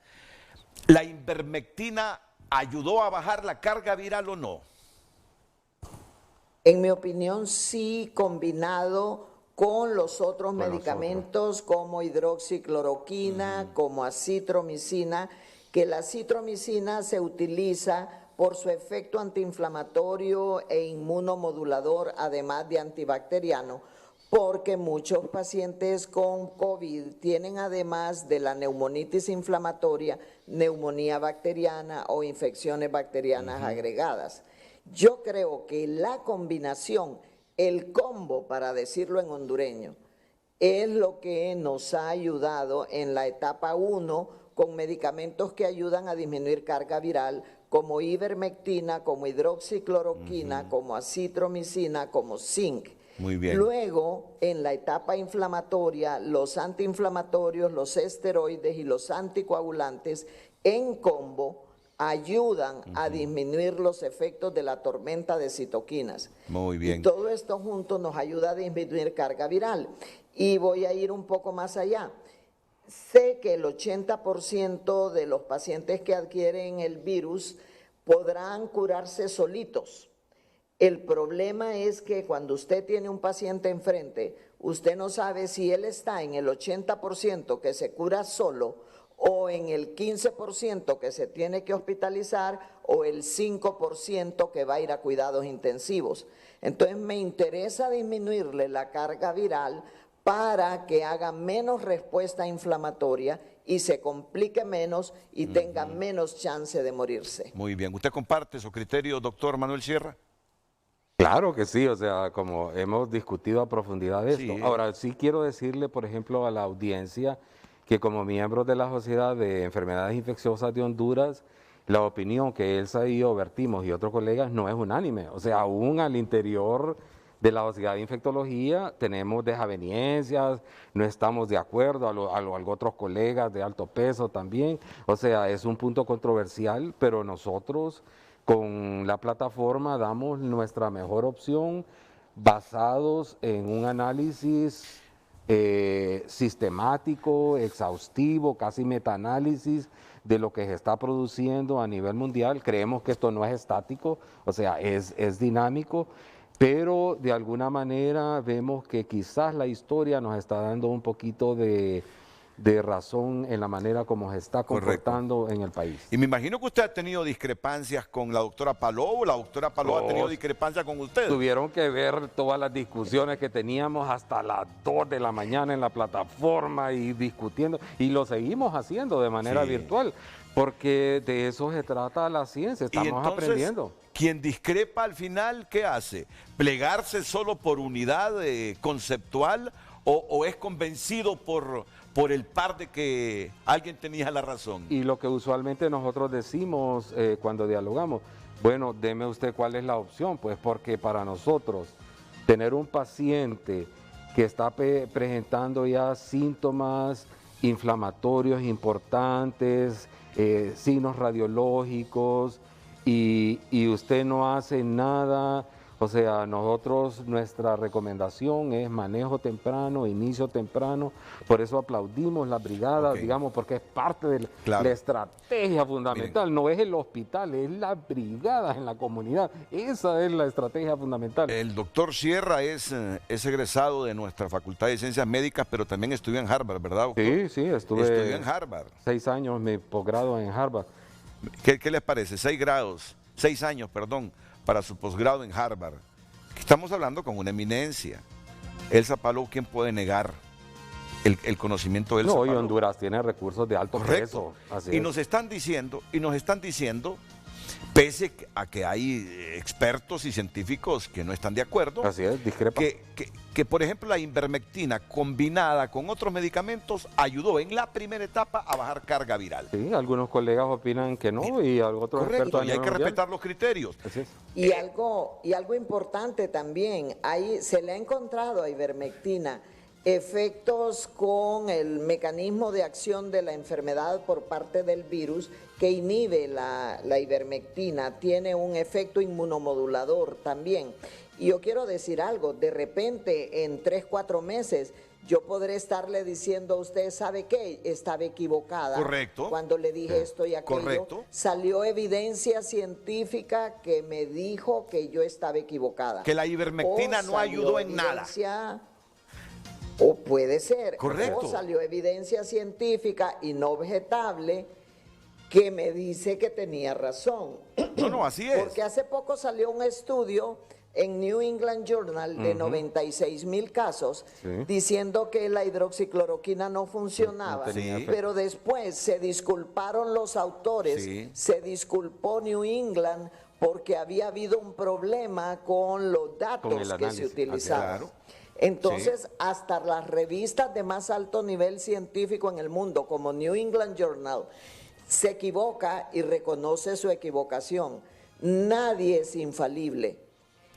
¿La ivermectina ayudó a bajar la carga viral o no? En mi opinión, sí, combinado con los otros medicamentos como hidroxicloroquina, como acitromicina, que la acitromicina se utiliza por su efecto antiinflamatorio e inmunomodulador, además de antibacteriano, porque muchos pacientes con COVID tienen, además de la neumonitis inflamatoria, neumonía bacteriana o infecciones bacterianas agregadas. Yo creo que la combinación, el combo, para decirlo en hondureño, es lo que nos ha ayudado en la etapa 1 con medicamentos que ayudan a disminuir carga viral, como ivermectina, como hidroxicloroquina, como acitromicina, como zinc. Muy bien. Luego, en la etapa inflamatoria, los antiinflamatorios, los esteroides y los anticoagulantes en combo ayudan a disminuir los efectos de la tormenta de citoquinas. Muy bien. Y todo esto junto nos ayuda a disminuir carga viral. Y voy a ir un poco más allá. Sé que el 80% de los pacientes que adquieren el virus podrán curarse solitos. El problema es que cuando usted tiene un paciente enfrente, usted no sabe si él está en el 80% que se cura solo o en el 15% que se tiene que hospitalizar o el 5% que va a ir a cuidados intensivos. Entonces me interesa disminuirle la carga viral para que haga menos respuesta inflamatoria y se complique menos y tenga menos chance de morirse. Muy bien. ¿Usted comparte su criterio, doctor Manuel Sierra? Claro que sí, o sea, como hemos discutido a profundidad esto. Sí. Ahora, sí quiero decirle, por ejemplo, a la audiencia que como miembros de la Sociedad de Enfermedades Infecciosas de Honduras, la opinión que Elsa y yo vertimos y otros colegas no es unánime. O sea, aún al interior de la Sociedad de Infectología tenemos desavenencias, no estamos de acuerdo, a otros colegas de alto peso también. O sea, es un punto controversial, pero nosotros con la plataforma damos nuestra mejor opción basados en un análisis sistemático, exhaustivo, casi metaanálisis de lo que se está produciendo a nivel mundial. Creemos que esto no es estático, o sea, es dinámico, pero de alguna manera vemos que quizás la historia nos está dando un poquito de razón en la manera como se está comportando en el país. Y me imagino que usted ha tenido discrepancias con la doctora Palou, la doctora Palou ha tenido discrepancias con usted. Tuvieron que ver todas las discusiones que teníamos hasta las 2 de la mañana en la plataforma y discutiendo, y lo seguimos haciendo de manera virtual, porque de eso se trata la ciencia, estamos entonces, aprendiendo. Quien discrepa al final, ¿qué hace? ¿Plegarse solo por unidad conceptual o es convencido por el par de que alguien tenía la razón? Y lo que usualmente nosotros decimos cuando dialogamos, bueno, deme usted cuál es la opción, pues porque para nosotros tener un paciente que está presentando ya síntomas inflamatorios importantes, signos radiológicos, y usted no hace nada. O sea, nosotros, nuestra recomendación es manejo temprano, inicio temprano, por eso aplaudimos las brigadas, digamos, porque es parte de la estrategia fundamental. Miren, no es el hospital, es las brigadas en la comunidad, esa es la estrategia fundamental. El doctor Sierra es egresado de nuestra Facultad de Ciencias Médicas, pero también estudió en Harvard, ¿verdad, doctor? Sí, estudié en Harvard. 6 años, mi posgrado en Harvard. ¿Qué les parece? 6 años, para su posgrado en Harvard. Estamos hablando con una eminencia. Elsa Palou, ¿quién puede negar el conocimiento de Elsa Palou? No, y Honduras tiene recursos de alto peso. Y nos están diciendo, pese a que hay expertos y científicos que no están de acuerdo, así es, discrepan, que por ejemplo la ivermectina combinada con otros medicamentos ayudó en la primera etapa a bajar carga viral. Sí, algunos colegas opinan que no y otros expertos y hay que respetar los criterios. Así es. Y algo importante también, ahí se le ha encontrado a ivermectina efectos con el mecanismo de acción de la enfermedad por parte del virus que inhibe la ivermectina, tiene un efecto inmunomodulador también. Y yo quiero decir algo, de repente en 3-4 meses yo podré estarle diciendo a usted, ¿sabe qué? Estaba equivocada. Correcto. Cuando le dije esto y aquello, correcto. Salió evidencia científica que me dijo que yo estaba equivocada. Que la ivermectina no ayudó en nada. O puede ser. Correcto. O salió evidencia científica y no objetable que me dice que tenía razón. No, así es. Porque hace poco salió un estudio en New England Journal de 96,000 casos, diciendo que la hidroxicloroquina no funcionaba, pero después se disculparon los autores, se disculpó New England porque había habido un problema con los datos que se utilizaban. Claro. Entonces, hasta las revistas de más alto nivel científico en el mundo, como New England Journal, se equivoca y reconoce su equivocación. Nadie es infalible.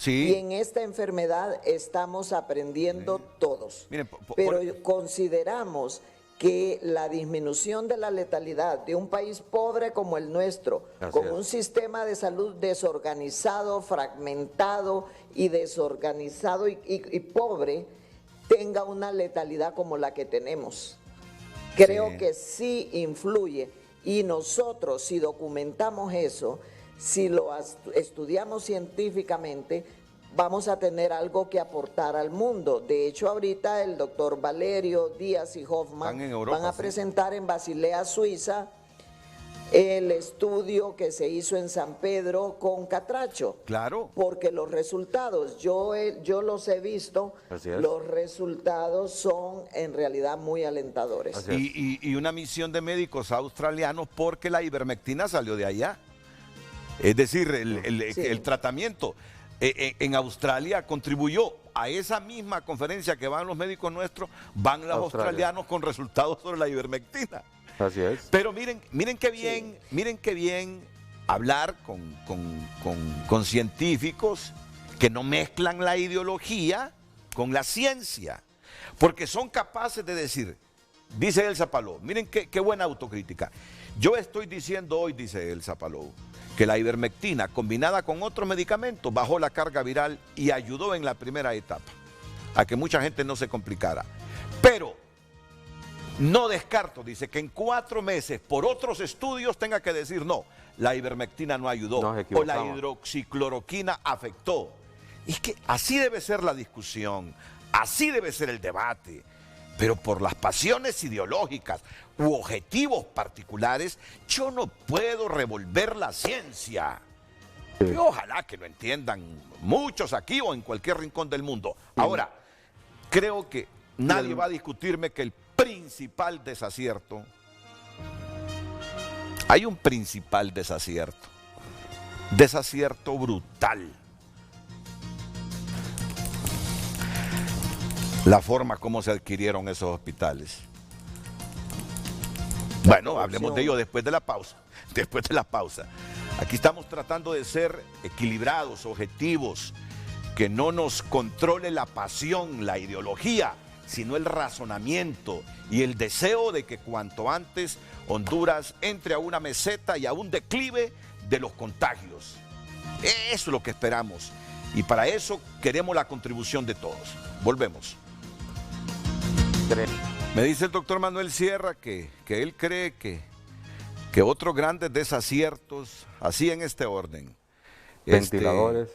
Y en esta enfermedad estamos aprendiendo todos. Miren, pero consideramos que la disminución de la letalidad de un país pobre como el nuestro, con un sistema de salud desorganizado, fragmentado y desorganizado y pobre, tenga una letalidad como la que tenemos. Creo que sí influye, y nosotros, si documentamos eso, si lo estudiamos científicamente, vamos a tener algo que aportar al mundo. De hecho, ahorita el doctor Valerio Díaz y Hoffman van a presentar en Basilea, Suiza, el estudio que se hizo en San Pedro con Catracho. Claro. Porque los resultados, yo los he visto, los resultados son en realidad muy alentadores. Y una misión de médicos australianos, porque la ivermectina salió de allá. Es decir, el tratamiento en Australia contribuyó a esa misma conferencia que van los médicos nuestros, van los australianos con resultados sobre la ivermectina. Así es. Pero miren qué bien hablar con científicos que no mezclan la ideología con la ciencia, porque son capaces de decir, dice Elsa Palou, miren qué buena autocrítica. Yo estoy diciendo hoy, dice Elsa Palou, que la ivermectina combinada con otros medicamentos bajó la carga viral y ayudó en la primera etapa a que mucha gente no se complicara. Pero no descarto, dice, que en 4 meses por otros estudios tenga que decir no, la ivermectina no ayudó o la hidroxicloroquina afectó. Y es que así debe ser la discusión, así debe ser el debate. Pero por las pasiones ideológicas u objetivos particulares, yo no puedo revolver la ciencia. Y ojalá que lo entiendan muchos aquí o en cualquier rincón del mundo. Ahora, creo que nadie va a discutirme que el principal desacierto, hay un principal desacierto brutal. La forma como se adquirieron esos hospitales. Bueno, hablemos de ello después de la pausa. Después de la pausa. Aquí estamos tratando de ser equilibrados, objetivos, que no nos controle la pasión, la ideología, sino el razonamiento y el deseo de que cuanto antes Honduras entre a una meseta y a un declive de los contagios. Eso es lo que esperamos. Y para eso queremos la contribución de todos. Volvemos. Me dice el doctor Manuel Sierra que él cree que otros grandes desaciertos, así en este orden. Ventiladores.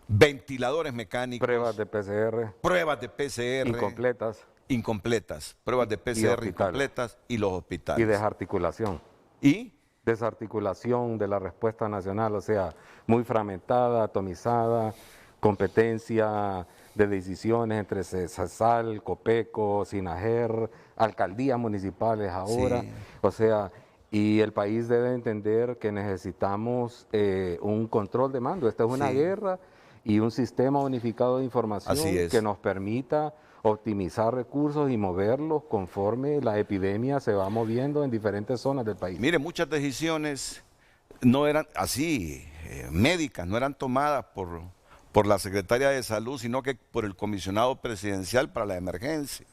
Ventiladores mecánicos. Pruebas de PCR. Pruebas de PCR. Incompletas. Pruebas de PCR incompletas y los hospitales. Y desarticulación. ¿Y? Desarticulación de la respuesta nacional, o sea, muy fragmentada, atomizada, competencia de decisiones entre CESAL, COPECO, SINAGER, alcaldías municipales ahora, o sea, y el país debe entender que necesitamos un control de mando. Esta es una guerra y un sistema unificado de información que nos permita optimizar recursos y moverlos conforme la epidemia se va moviendo en diferentes zonas del país. Mire, muchas decisiones no eran así, médicas, no eran tomadas por la Secretaría de Salud, sino que por el comisionado presidencial para la emergencia.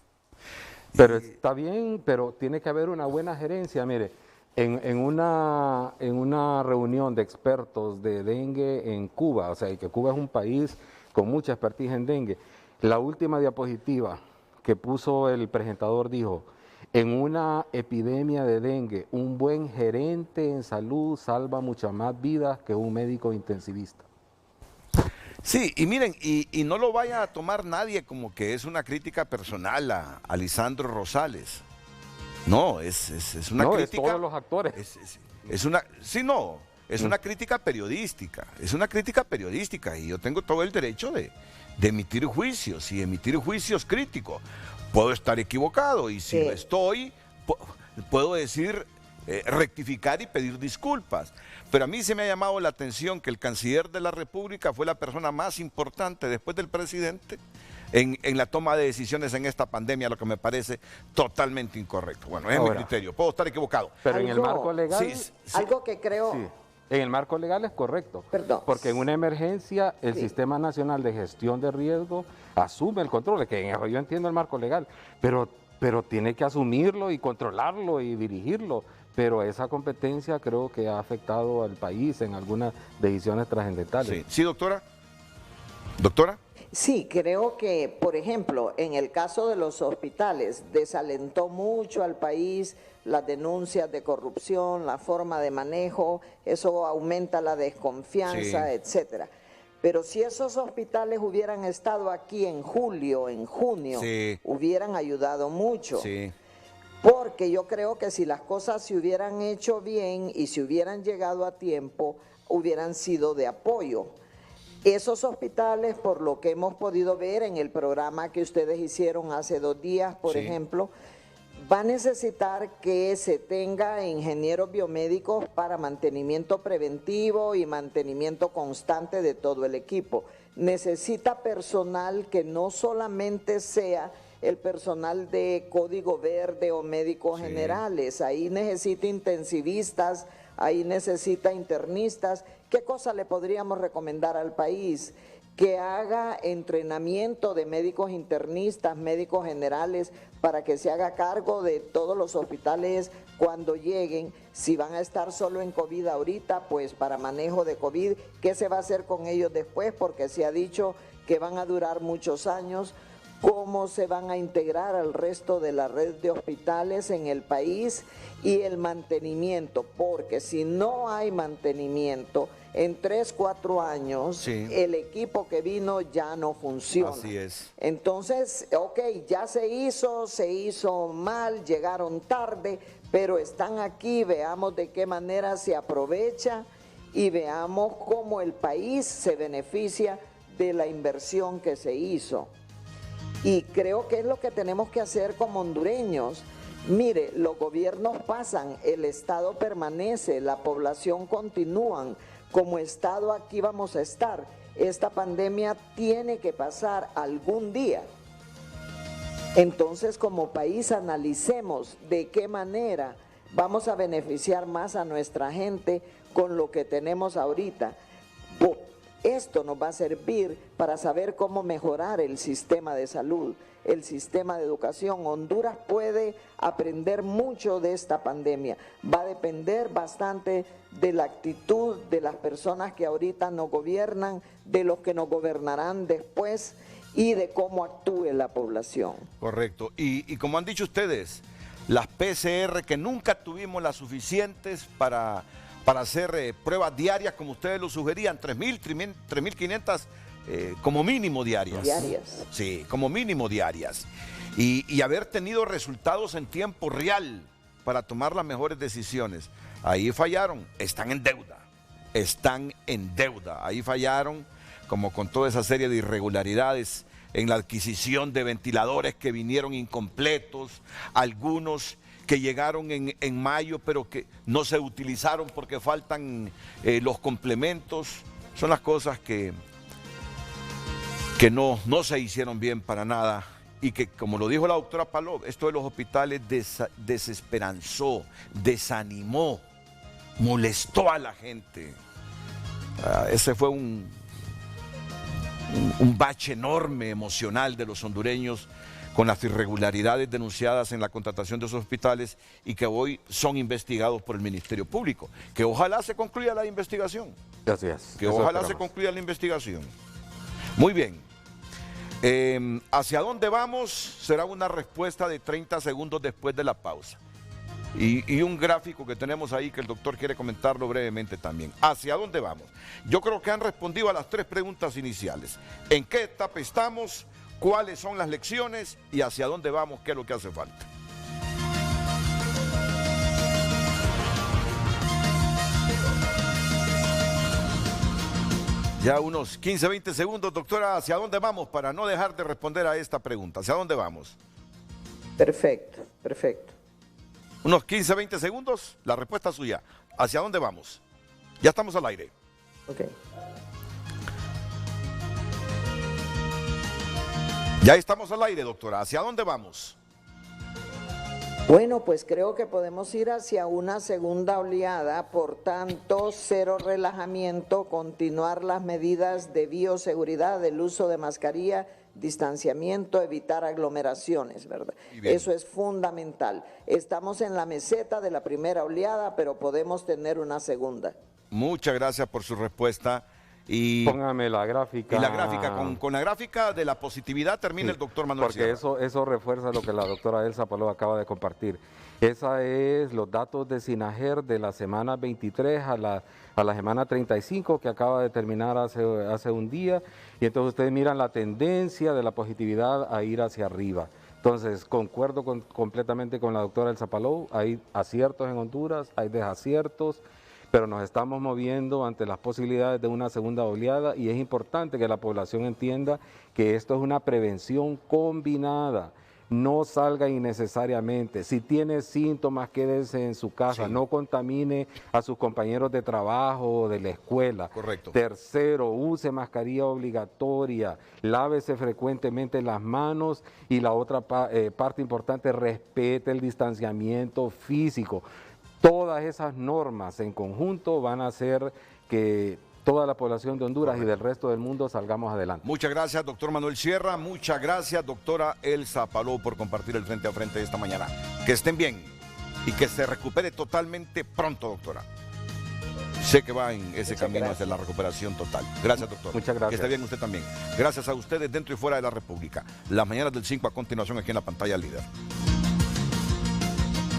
Pero está bien, pero tiene que haber una buena gerencia. Mire, en una reunión de expertos de dengue en Cuba, o sea, que Cuba es un país con mucha expertise en dengue, la última diapositiva que puso el presentador dijo: en una epidemia de dengue, un buen gerente en salud salva muchas más vidas que un médico intensivista. Sí, y miren, y no lo vaya a tomar nadie como que es una crítica personal a Lisandro Rosales. No, es una no, crítica. Es todos los actores. Es una, sí, no, es una crítica periodística. Es una crítica periodística y yo tengo todo el derecho de emitir juicios y emitir juicios críticos. Puedo estar equivocado y si lo estoy, puedo decir, rectificar y pedir disculpas. Pero a mí se me ha llamado la atención que el canciller de la República fue la persona más importante después del presidente en la toma de decisiones en esta pandemia, lo que me parece totalmente incorrecto. Bueno, es mi criterio, puedo estar equivocado. Pero en el marco legal... Algo que creo... Sí. En el marco legal es correcto. Perdón. Porque en una emergencia el Sistema Nacional de Gestión de Riesgo asume el control, que en eso yo entiendo el marco legal, pero tiene que asumirlo y controlarlo y dirigirlo. Pero esa competencia creo que ha afectado al país en algunas decisiones trascendentales. Sí, doctora. ¿Doctora? Sí, creo que, por ejemplo, en el caso de los hospitales, desalentó mucho al país las denuncias de corrupción, la forma de manejo, eso aumenta la desconfianza, etcétera. Pero si esos hospitales hubieran estado aquí en julio, en junio, hubieran ayudado mucho. Sí. Porque yo creo que si las cosas se hubieran hecho bien y si hubieran llegado a tiempo, hubieran sido de apoyo. Esos hospitales, por lo que hemos podido ver en el programa que ustedes hicieron hace 2 días, por ejemplo, va a necesitar que se tenga ingenieros biomédicos para mantenimiento preventivo y mantenimiento constante de todo el equipo. Necesita personal que no solamente sea el personal de código verde o médicos generales, ahí necesita intensivistas, ahí necesita internistas. ¿Qué cosa le podríamos recomendar al país? Que haga entrenamiento de médicos internistas, médicos generales, para que se haga cargo de todos los hospitales cuando lleguen. Si van a estar solo en COVID ahorita, pues para manejo de COVID, ¿qué se va a hacer con ellos después? Porque se ha dicho que van a durar muchos años. ¿Cómo se van a integrar al resto de la red de hospitales en el país? Y el mantenimiento, porque si no hay mantenimiento, en 3, 4 años el equipo que vino ya no funciona. Así es. Entonces, ya se hizo mal, llegaron tarde, pero están aquí, veamos de qué manera se aprovecha y veamos cómo el país se beneficia de la inversión que se hizo. Y creo que es lo que tenemos que hacer como hondureños. Mire, los gobiernos pasan, el Estado permanece, la población continúan. Como Estado aquí vamos a estar. Esta pandemia tiene que pasar algún día. Entonces, como país, analicemos de qué manera vamos a beneficiar más a nuestra gente con lo que tenemos ahorita. Esto nos va a servir para saber cómo mejorar el sistema de salud, el sistema de educación. Honduras puede aprender mucho de esta pandemia. Va a depender bastante de la actitud de las personas que ahorita nos gobiernan, de los que nos gobernarán después y de cómo actúe la población. Correcto. Y como han dicho ustedes, las PCR que nunca tuvimos las suficientes para hacer pruebas diarias, como ustedes lo sugerían, 3.000, 3.500 como mínimo diarias. Diarias. Sí, como mínimo diarias. Y haber tenido resultados en tiempo real para tomar las mejores decisiones. Ahí fallaron, están en deuda. Ahí fallaron, como con toda esa serie de irregularidades en la adquisición de ventiladores que vinieron incompletos, algunos que llegaron en mayo, pero que no se utilizaron porque faltan los complementos. Son las cosas que no se hicieron bien para nada y que, como lo dijo la doctora Palop, esto de los hospitales desesperanzó, desanimó, molestó a la gente. Ese fue un bache enorme emocional de los hondureños con las irregularidades denunciadas en la contratación de esos hospitales y que hoy son investigados por el Ministerio Público. Que ojalá se concluya la investigación. Así es. Que eso ojalá esperamos. se concluya la investigación. Muy bien. ¿Hacia dónde vamos? Será una respuesta de 30 segundos después de la pausa. Y un gráfico que tenemos ahí que el doctor quiere comentarlo brevemente también. ¿Hacia dónde vamos? Yo creo que han respondido a las 3 preguntas iniciales. ¿En qué etapa estamos? ¿Cuáles son las lecciones? ¿Y hacia dónde vamos? ¿Qué es lo que hace falta? Ya unos 15, 20 segundos, doctora. ¿Hacia dónde vamos? Para no dejar de responder a esta pregunta. ¿Hacia dónde vamos? Perfecto, perfecto. Unos 15, 20 segundos, la respuesta suya. ¿Hacia dónde vamos? Ya estamos al aire. Ok. Ya estamos al aire, doctora. ¿Hacia dónde vamos? Bueno, pues creo que podemos ir hacia una segunda oleada, por tanto, cero relajamiento, continuar las medidas de bioseguridad, el uso de mascarilla, distanciamiento, evitar aglomeraciones, ¿verdad? Eso es fundamental. Estamos en la meseta de la primera oleada, pero podemos tener una segunda. Muchas gracias por su respuesta. Y póngame la gráfica. Y la gráfica, con la gráfica de la positividad termina el doctor Manuel Porque Sierra. eso refuerza lo que la doctora Elsa Palou acaba de compartir. Esa es los datos de SINAGER de la semana 23 a la semana 35 que acaba de terminar hace un día. Y entonces ustedes miran la tendencia de la positividad a ir hacia arriba. Entonces, concuerdo completamente con la doctora Elsa Palou. Hay aciertos en Honduras, hay desaciertos, pero nos estamos moviendo ante las posibilidades de una segunda oleada y es importante que la población entienda que esto es una prevención combinada. No salga innecesariamente. Si tiene síntomas, quédese en su casa. Sí. No contamine a sus compañeros de trabajo o de la escuela. Correcto. Tercero, use mascarilla obligatoria. Lávese frecuentemente las manos. Y la otra parte importante, respete el distanciamiento físico. Todas esas normas en conjunto van a hacer que toda la población de Honduras y del resto del mundo salgamos adelante. Muchas gracias, doctor Manuel Sierra. Muchas gracias, doctora Elsa Palou, por compartir el frente a frente de esta mañana. Que estén bien y que se recupere totalmente pronto, doctora. Sé que va en ese camino hacia la recuperación total. Gracias, doctor. Muchas gracias. Que esté bien usted también. Gracias a ustedes dentro y fuera de la República. Las mañanas del 5 a continuación aquí en la pantalla líder.